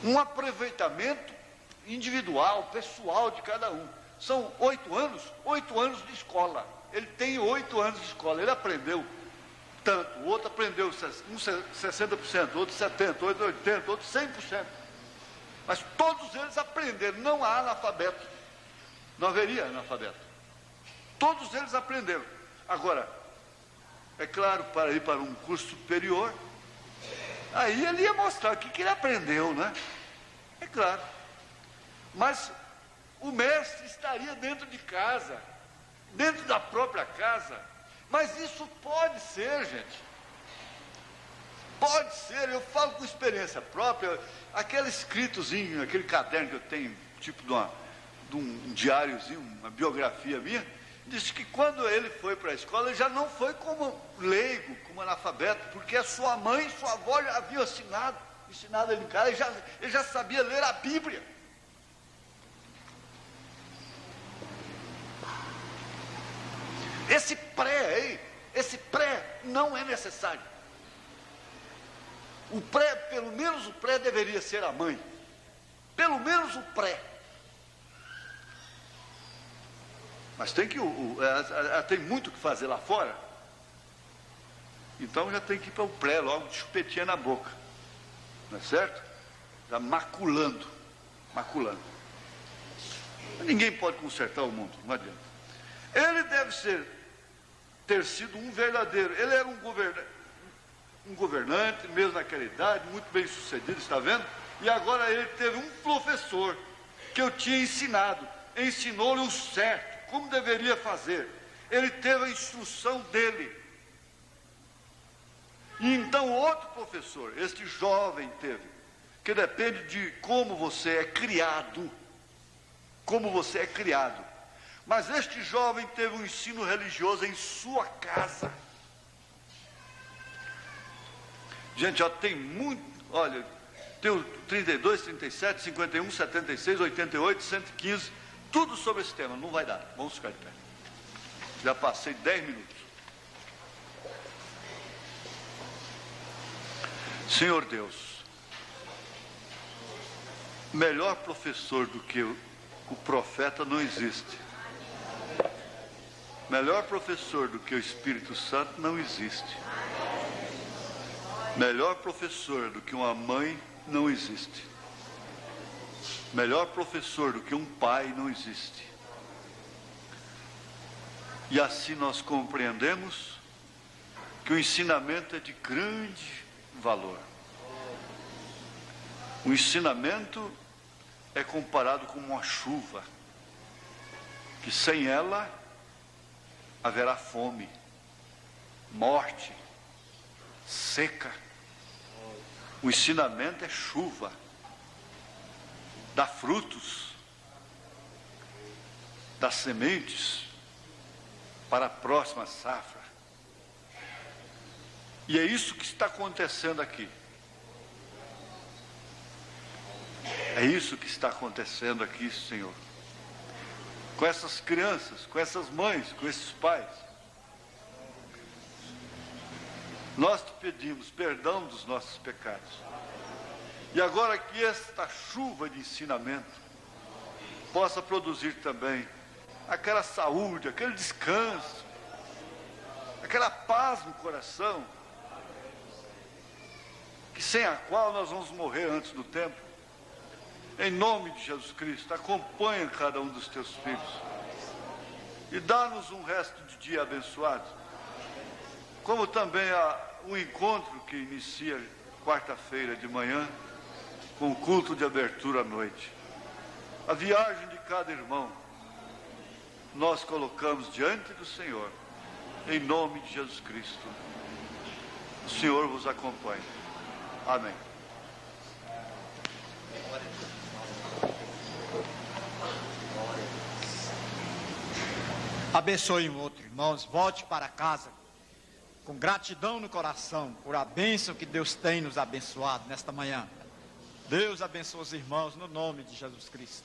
Um aproveitamento individual, pessoal de cada um. São 8 anos de escola. Ele tem 8 anos de escola, ele aprendeu tanto, o outro aprendeu uns 60%, outro 70%, outro 80%, outro 100%. Mas todos eles aprenderam, não há analfabeto, não haveria analfabeto. Todos eles aprenderam. Agora, é claro, para ir para um curso superior, aí ele ia mostrar o que ele aprendeu, né? É claro. Mas o mestre estaria dentro de casa. dentro da própria casa. Mas isso pode ser, gente. Pode ser, eu falo com experiência própria. Aquele escritozinho, aquele caderno que eu tenho, tipo de um diáriozinho, uma biografia minha, diz que quando ele foi para a escola, ele já não foi como leigo, como analfabeto, porque a sua mãe e sua avó já haviam ensinado ele em casa, ele já sabia ler a Bíblia. Esse pré não é necessário. O pré, pelo menos o pré deveria ser a mãe. Pelo menos o pré. Mas tem que, ela tem muito o que fazer lá fora. Então já tem que ir para o pré logo, de chupetinha na boca. Não é certo? Já maculando. Ninguém pode consertar o mundo, não adianta. Ele deve ter sido um verdadeiro. Ele era um governante, mesmo naquela idade, muito bem sucedido, está vendo? E agora ele teve um professor que eu tinha ensinado, ensinou-lhe o certo, como deveria fazer. Ele teve a instrução dele. E então outro professor, este jovem teve, que depende de como você é criado. Como você é criado. Mas este jovem teve um ensino religioso em sua casa. Gente, ó, tem muito, olha, tem o 32, 37, 51, 76, 88, 115, tudo sobre esse tema. Não vai dar, vamos ficar de pé. Já passei 10 minutos. Senhor Deus, melhor professor do que o profeta não existe. Melhor professor do que o Espírito Santo não existe. Melhor professor do que uma mãe não existe. Melhor professor do que um pai não existe. E assim nós compreendemos que o ensinamento é de grande valor. O ensinamento é comparado com uma chuva, que sem ela haverá fome, morte, seca. O ensinamento é chuva, dá frutos, dá sementes para a próxima safra. E é isso que está acontecendo aqui. É isso que está acontecendo aqui, Senhor. Com essas crianças, com essas mães, com esses pais. Nós te pedimos perdão dos nossos pecados. E agora que esta chuva de ensinamento possa produzir também aquela saúde, aquele descanso, aquela paz no coração, que sem a qual nós vamos morrer antes do tempo. Em nome de Jesus Cristo, acompanha cada um dos teus filhos e dá-nos um resto de dia abençoado, como também o encontro que inicia quarta-feira de manhã, com o culto de abertura à noite. A viagem de cada irmão, nós colocamos diante do Senhor, em nome de Jesus Cristo. O Senhor vos acompanhe. Amém. Abençoe um outro, irmãos. Volte para casa com gratidão no coração por a bênção que Deus tem nos abençoado nesta manhã. Deus abençoe os irmãos no nome de Jesus Cristo.